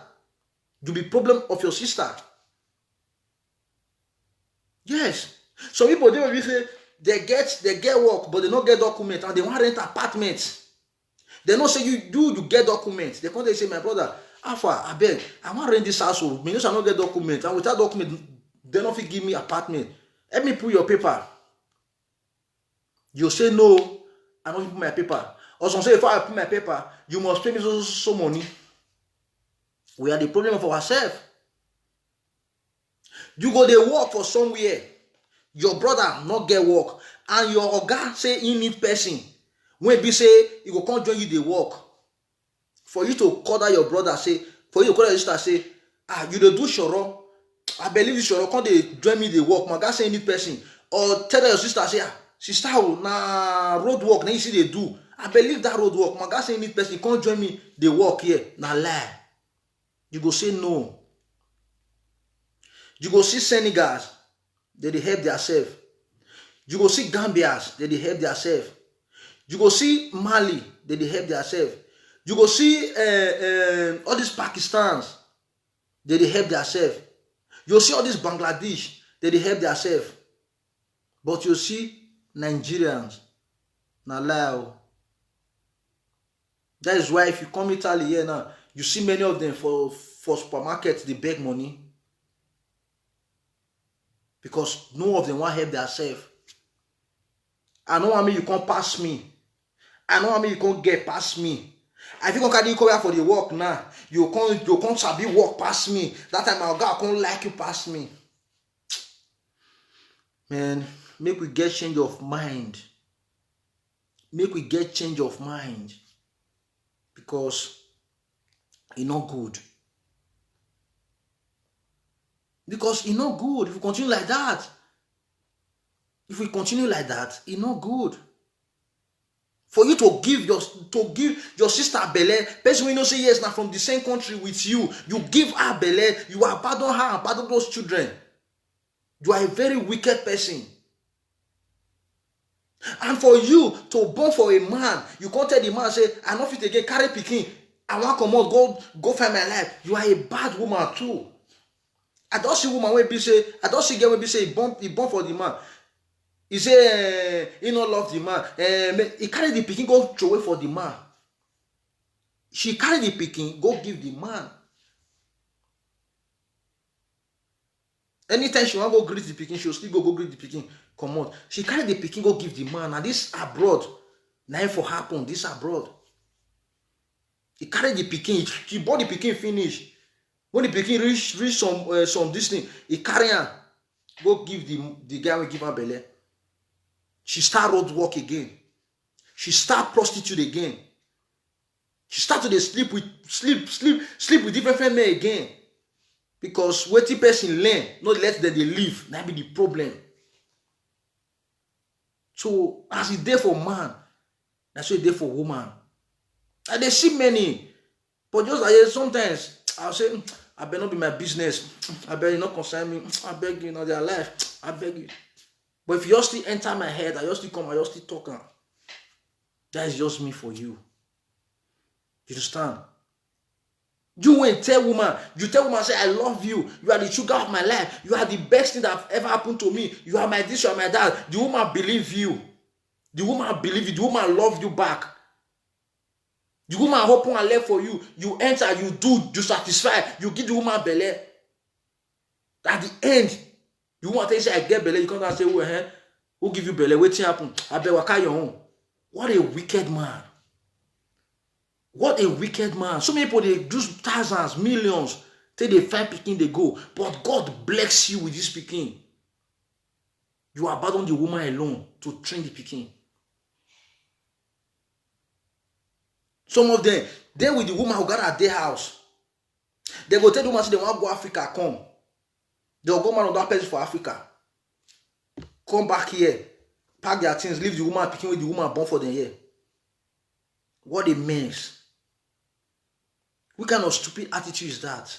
You be problem of your sister. Yes. Some people they will say they get work, but they don't get document and they want to rent apartments. They don't say you get documents. They come they say, my brother, Alpha, I beg, I want to rent this house. Me I not get document, and without document, they don't give me apartment. Let me put your paper. You say no, I don't put my paper. Or some say if I put my paper, you must pay me so money. We are the problem of ourselves. You go dey work for somewhere, your brother not get work, and your oga say he need person wey be say he go come join you dey work. For you to call that your brother say, for you to call your sister say, you dey do shoro, I believe you shoro, come dey join me dey work, my guy say he need person. Or tell your sister say, sister na road work na you see dey do, I believe that road work, my guy say he need person, come join me dey work here. Na lie. You go say no. You go see Senegals, they dey help themselves. You go see Gambians, they dey help themselves. You go see Mali, they dey help themselves. You go see all these Pakistans, they dey help themselves. You see all these Bangladesh, they dey help themselves. But you see Nigerians, na lie. That is why if you come Italy here now, you see many of them for supermarkets, they beg money. Because no of them want help themselves. I know how many you can't pass me. I know how many you can't get past me. If you can't carry you for the work now, you can't sabi work past me. That time my God can't like you past me. Man, make we get change of mind. Make we get change of mind. Because it's not good. Because it's not good if we continue like that. If we continue like that, it's not good. For you to give your sister belle, person we know say yes, now from the same country with you, you give her belle, you abandon her and abandon those children. You are a very wicked person. And for you to born for a man, you can't tell the man say, I not fit again, carry pikin, I want to come out, go find my life. You are a bad woman too. I don't see woman wey be say, I don't see girl wey be say he born for the man. He say he not love the man. He carry the pikin go throw away for the man. She carry the pikin go give the man. Anytime she want go greet the pikin, she will still go greet the pikin. Come on. She carry the pikin go give the man. And this abroad, now for happen. This abroad. He carry the pikin. He bought the pikin finish. When the pikin reach some this thing, he carry her go give the guy we give her belle. She start road work again. She start prostitute again. She start to sleep with different men again. Because wetin person learn, not let them they live. That be the problem. So as it there for man, that's what it there for woman. And they see many, but just like sometimes I'll say, I better not be my business. I beg you not concern me. I beg you, their life. I beg you. But if you just still enter my head, I just still come, I just still talk. That is just me for you. You understand? You won't tell woman, you tell woman, say, I love you. You are the sugar of my life. You are the best thing that have ever happened to me. You are my this, you are my that. The woman believe you. The woman believe you. The woman love you back. The woman open her leg for you. You enter, you do, you satisfy. You give the woman belle. At the end, you want to say, I get belle. You come and say, who give you belle? Wetin happen? I bet waka your own. What a wicked man. What a wicked man. So many people, they do thousands, millions. Till they find pikin, they go. But God bless you with this pikin. You abandon the woman alone to train the pikin. Some of them, they with the woman who got at their house. They go tell the woman, say they want to go Africa, come. They will go man on that place for Africa. Come back here. Pack their things, leave the woman picking with the woman born for them here. What a mess. What kind of stupid attitude is that?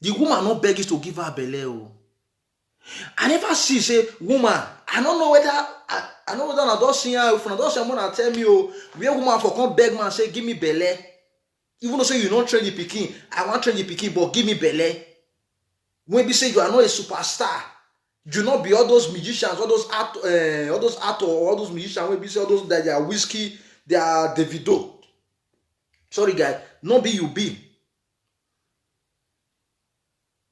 The woman not beg you to give her belle. I never see say woman. I don't know whether I know whether I don't see her. If I don't see someone tell me, where woman for come beg man say give me belle. Even though say you don't train the pikin, I want train the pikin, but give me belle. When we say you are not a superstar, do not be all those musicians, all those actors, all those musicians. When we say all those that they are whiskey, they are Davido. Sorry guys, not be you be.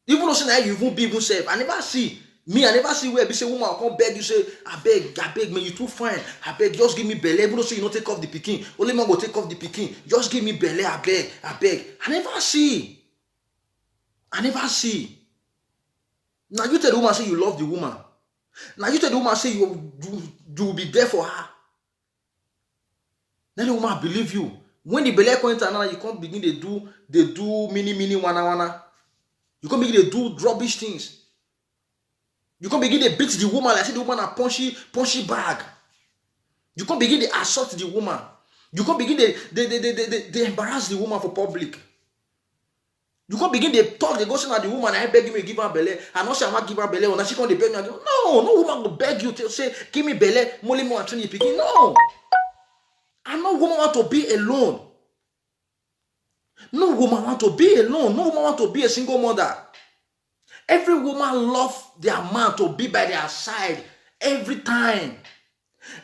Even though say now you even be even self, I never see where be say woman come beg you say, I beg, man, you too fine. I beg, just give me belle. Even though say you not take off the pikin, only man go take off the pikin. Just give me belle, I beg. I never see. Now you tell the woman say you love the woman. Now you tell the woman say you will be there for her. Then the woman believe you. When the belle come enter now, you can't begin they do mini wana. You can't begin to do rubbish things. You can't begin to beat the woman like say the woman a punchy bag. You can't begin to assault the woman. You can't begin to embarrass the woman for public. You can't begin to talk, they go say the woman, I beg you, give her belly. I not say I want give her belly, or she can't beg me. No woman will beg you to say, give me belly, molly more and train you picking. No. And no woman want to be alone. No woman want to be alone. No woman want to be a single mother. Every woman loves their man to be by their side every time.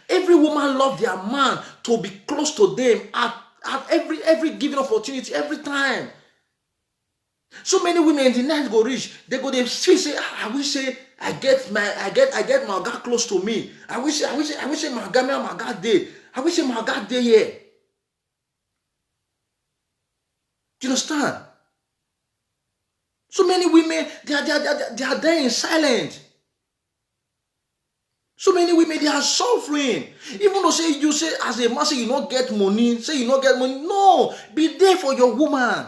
Every woman loves their man to be close to them at every given opportunity, every time. So many women in the night go reach, they go they feel say, I wish say I get my God close to me. I wish say my God there. I wish say my God there here. Do you understand? So many women they are there in silence. So many women they are suffering. Even though say you say as a man say you not get money, say you not get money. No, be there for your woman.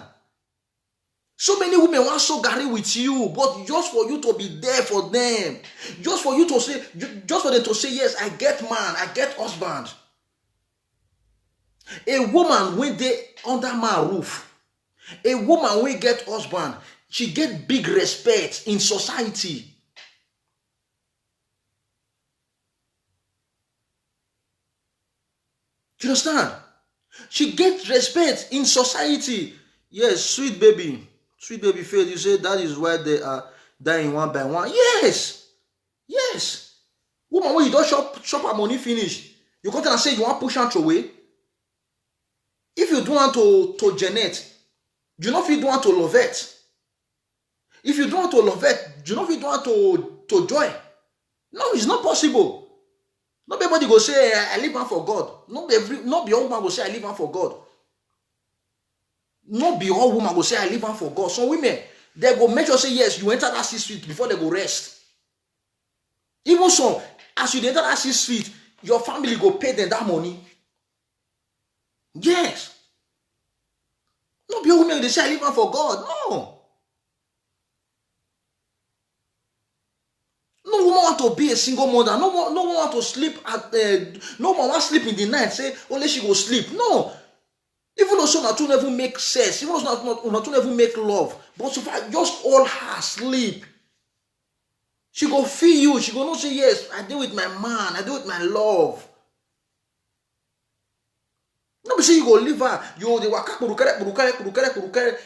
So many women want so Gary with you, but just for you to be there for them, just for you to say, just for them to say, yes, I get man, I get husband. A woman when they under my roof, a woman when get husband, she get big respect in society. Do you understand? She gets respect in society. Yes, sweet baby faith. You say that is why they are dying one by one. Yes. Woman, when you don't shop her money finish, you come and say you want push her away. If you don't want to Janet, you know if you don't want to Lovette. If you don't want to Lovette, you know if you don't want to Joy. No, it's not possible. Not everybody go say I live on for God. Not be all woman go say I live on for God. Not be all woman go say I live on for God. Some women they go make sure say yes, you enter that 6 feet before they go rest. Even some, as you enter that 6 feet, your family go pay them that money. Yes. Not be all women they say I live on for God. No. No woman want to be a single mother. No one want to sleep at no one want to sleep in the night. Say only she go sleep. No. Even though not to never make sex, even though not to never make love, but so far just all her sleep. She go feel you. She go not say yes. I do with my man. I do with my love. No be say you go leave her. You dey waka kurukere.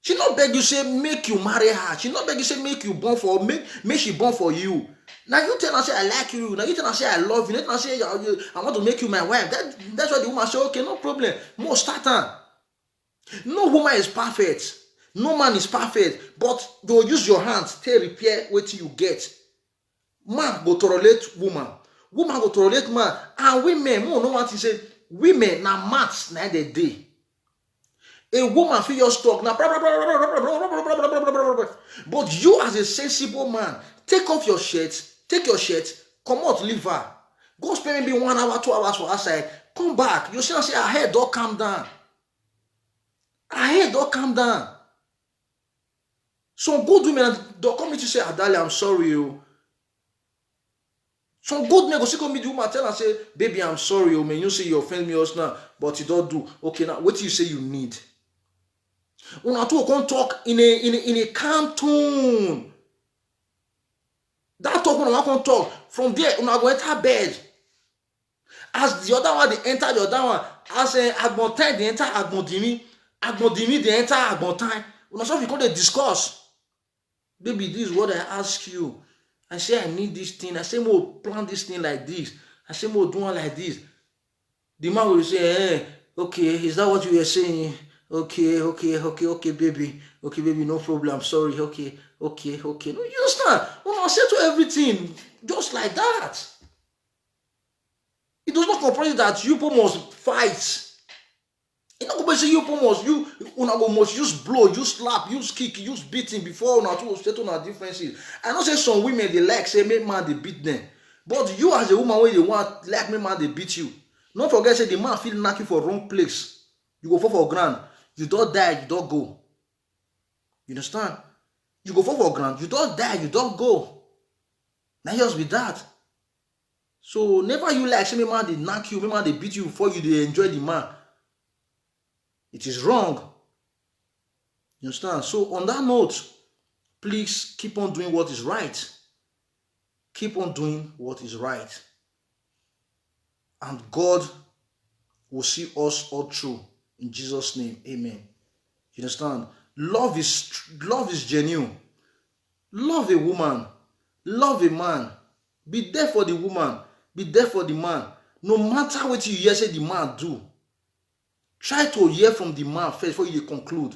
She not beg you say make you marry her. She not beg you say make you born for make she born for you. Now you tell her say I like you. Now you tell her say I love you. Now you tell her say I want to make you my wife. That's why the woman say okay, no problem. More start her. No woman is perfect. No man is perfect. But you use your hands to repair what you get. Man go tolerate woman. Woman go tolerate man. And women, more no want to say women na maths na the day. A woman feel your talk now, but you as a sensible man, take off your shirt, come out, leave her. Go spend maybe 1 hour, 2 hours for outside, come back. You see, I say, her head don't calm down. Her head don't calm down. Some good women don't come to say, Adali, I'm sorry. You. Some good men go see come meet the woman, tell her, say, baby, I'm sorry. You man, you say you offend me also now, but you don't do. Okay, now what do you say you need? Una two can talk in a calm tone. That talk una can talk. From there, una go enter bed. As the other one they enter the other one, as Agbontain they enter Agbondimi they enter Agbontain. Una so if you come to discuss. Baby, this is what I ask you. I say I need this thing. I say more plan this thing like this. I say more do one like this. The man will say, okay, is that what you were saying? Okay, baby. Okay, baby, no problem. Sorry. Okay. No, you understand? When I say to everything, just like that. It does not comprise that you must fight. You know, but say you must you go must use blow, use slap, use kick, use beating before una to settle on differences. I know say some women they like say make man they beat them, but you as a woman when you want like make man they beat you. Don't forget say the man feel knock you for wrong place. You go fall for ground, you don't die, you don't go. You understand? You go fall for ground, you don't die, you don't go. Now just be that. So never you like say make man they knock you, make man they beat you before you they enjoy the man. It is wrong. You understand? So on that note, please keep on doing what is right. Keep on doing what is right. And God will see us all through. In Jesus' name, amen. You understand? Love is genuine. Love a woman. Love a man. Be there for the woman. Be there for the man. No matter what you hear say the man do. Try to hear from the man first before you conclude.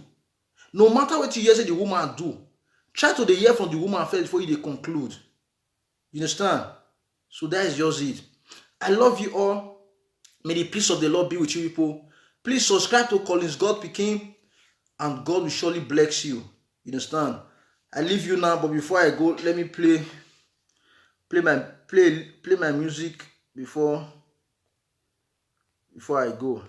No matter what you hear say the woman do, try to hear from the woman first before you conclude. You understand? So that is just it. I love you all. May the peace of the Lord be with you people. Please subscribe to Collins God Pikin, and God will surely bless you. You understand? I leave you now, but before I go, let me play my music before I go.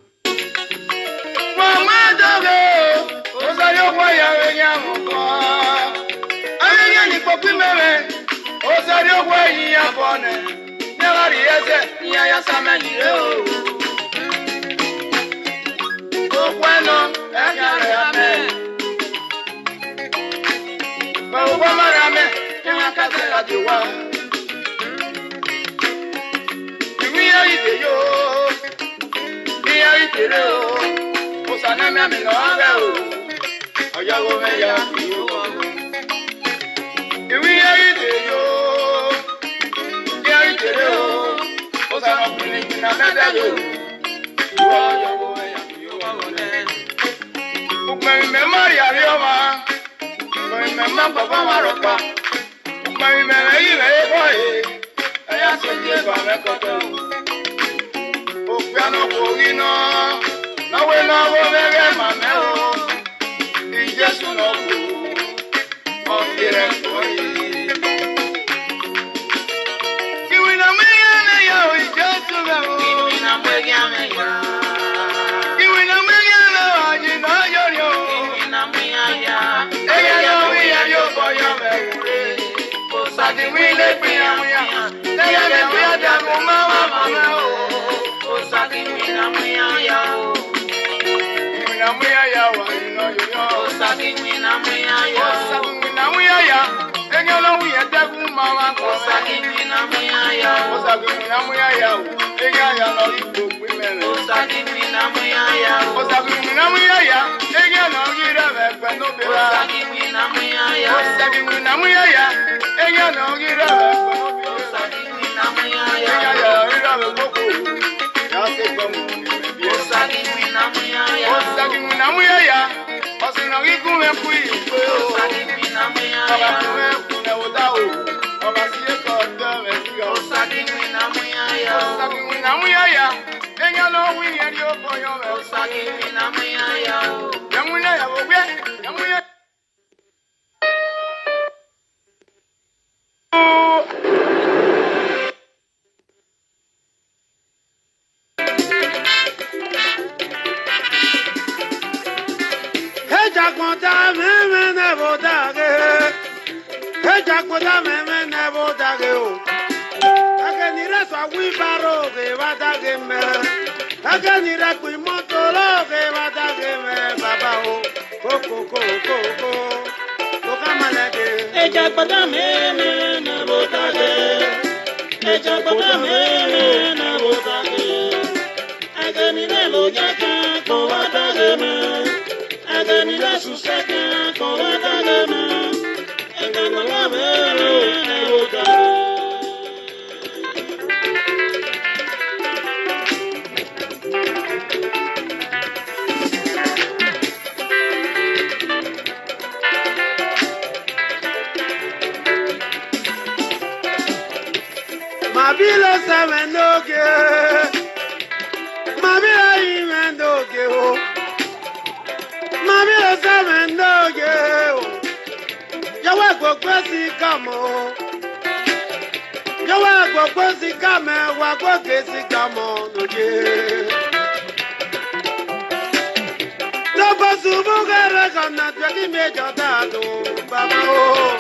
Mabilo semendoke, mabila imendoke ho. gokwesi kamo. Yawa gokwesi kame wa gokesi kamo noje. Topo subu gara kana twaki meja dado baba o.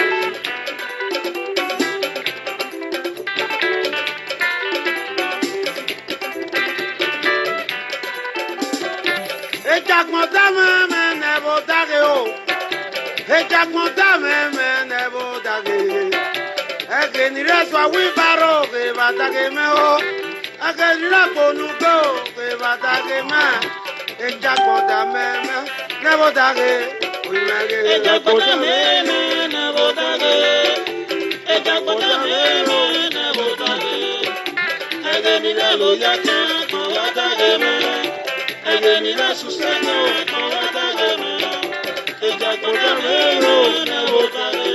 Ejakmota me nebo dage o. Ejakmota me nebo dage. Agenira swa wibaro ke batage me o. Agenira konugo ke batage me. Ejakmota me nebo dage. Ejakmota me nebo dage. Ejakmota me nebo dage. Agenira lo yacha ko batage me. Agenira susano ko batage me. Ejakmota me nebo dage.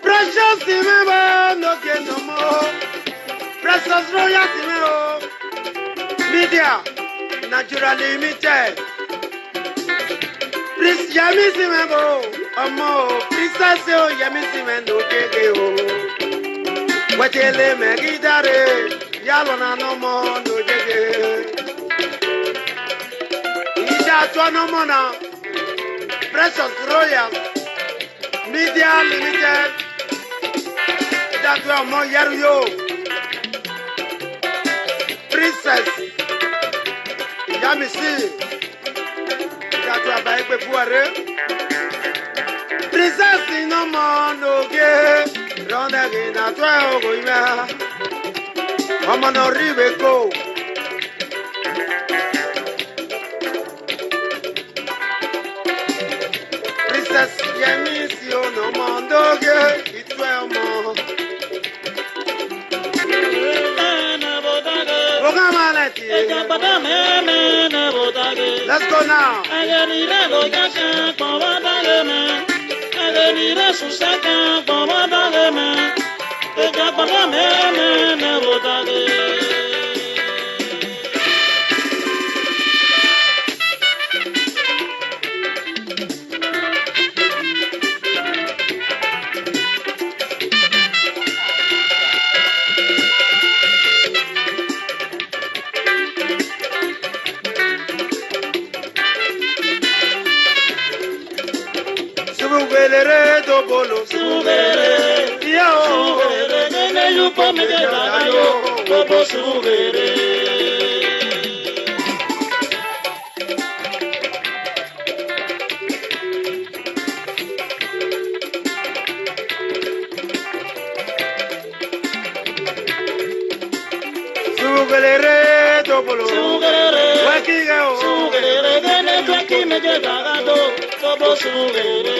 Precious Simemo, no get no more. Precious Royal Simemo. Media, naturally limited. Prince Yami Simemo, Amo, Princess Yami Simemo, Gege. Wetele Megidare, Yalona no more, no Gege. Ida Tuanomona, Precious Royal Media Limited. That's where more Yario Princess Yamisi. That's where by Pepuare Princess no more no gay. Run again at 12 women. I'm on a river go. Princess Yamisi no more no gay. It's 12 more. Let's go now. Subere do bolo subere yo subere ne yupo me da yo bobo subere subere do bolo subere wakiga subere ne twaki me da yo bobo subere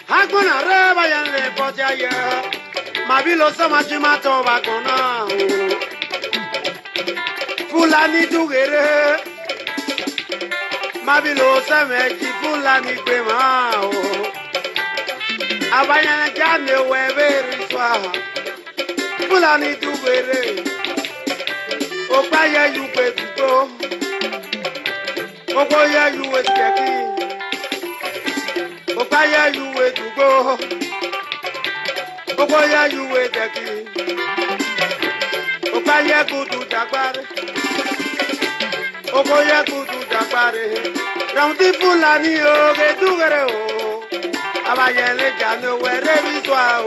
Hakuna reba ya lepotia ya Mabilo sama chimato bakona Fulani tugere Mabilo sameji fulani kwema Abanya jane webe riswa Fulani tugere Opaya yupe tuto Okoya yuwe skeki Okoya yuwe tugo Okoya yuwe deki Okoya kudu dagbare Okoya kudu dagbare Raundi fulani o ge tugere o Abayele jane were riswa o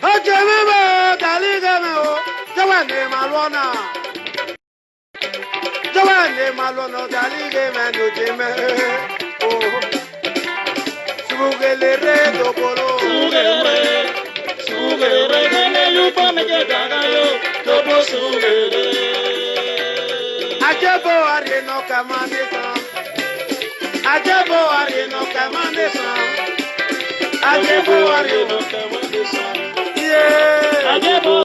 Oche mebe dalige me o Jawane malwana Jawane malwana dalige me no jeme Sugele re do bolo Sugere gane yupa me daga yo Tobo sugere Ajebo ari no kamane san Ajebo ari no kamane san Ajebo ari no kamane san Yeah Ajebo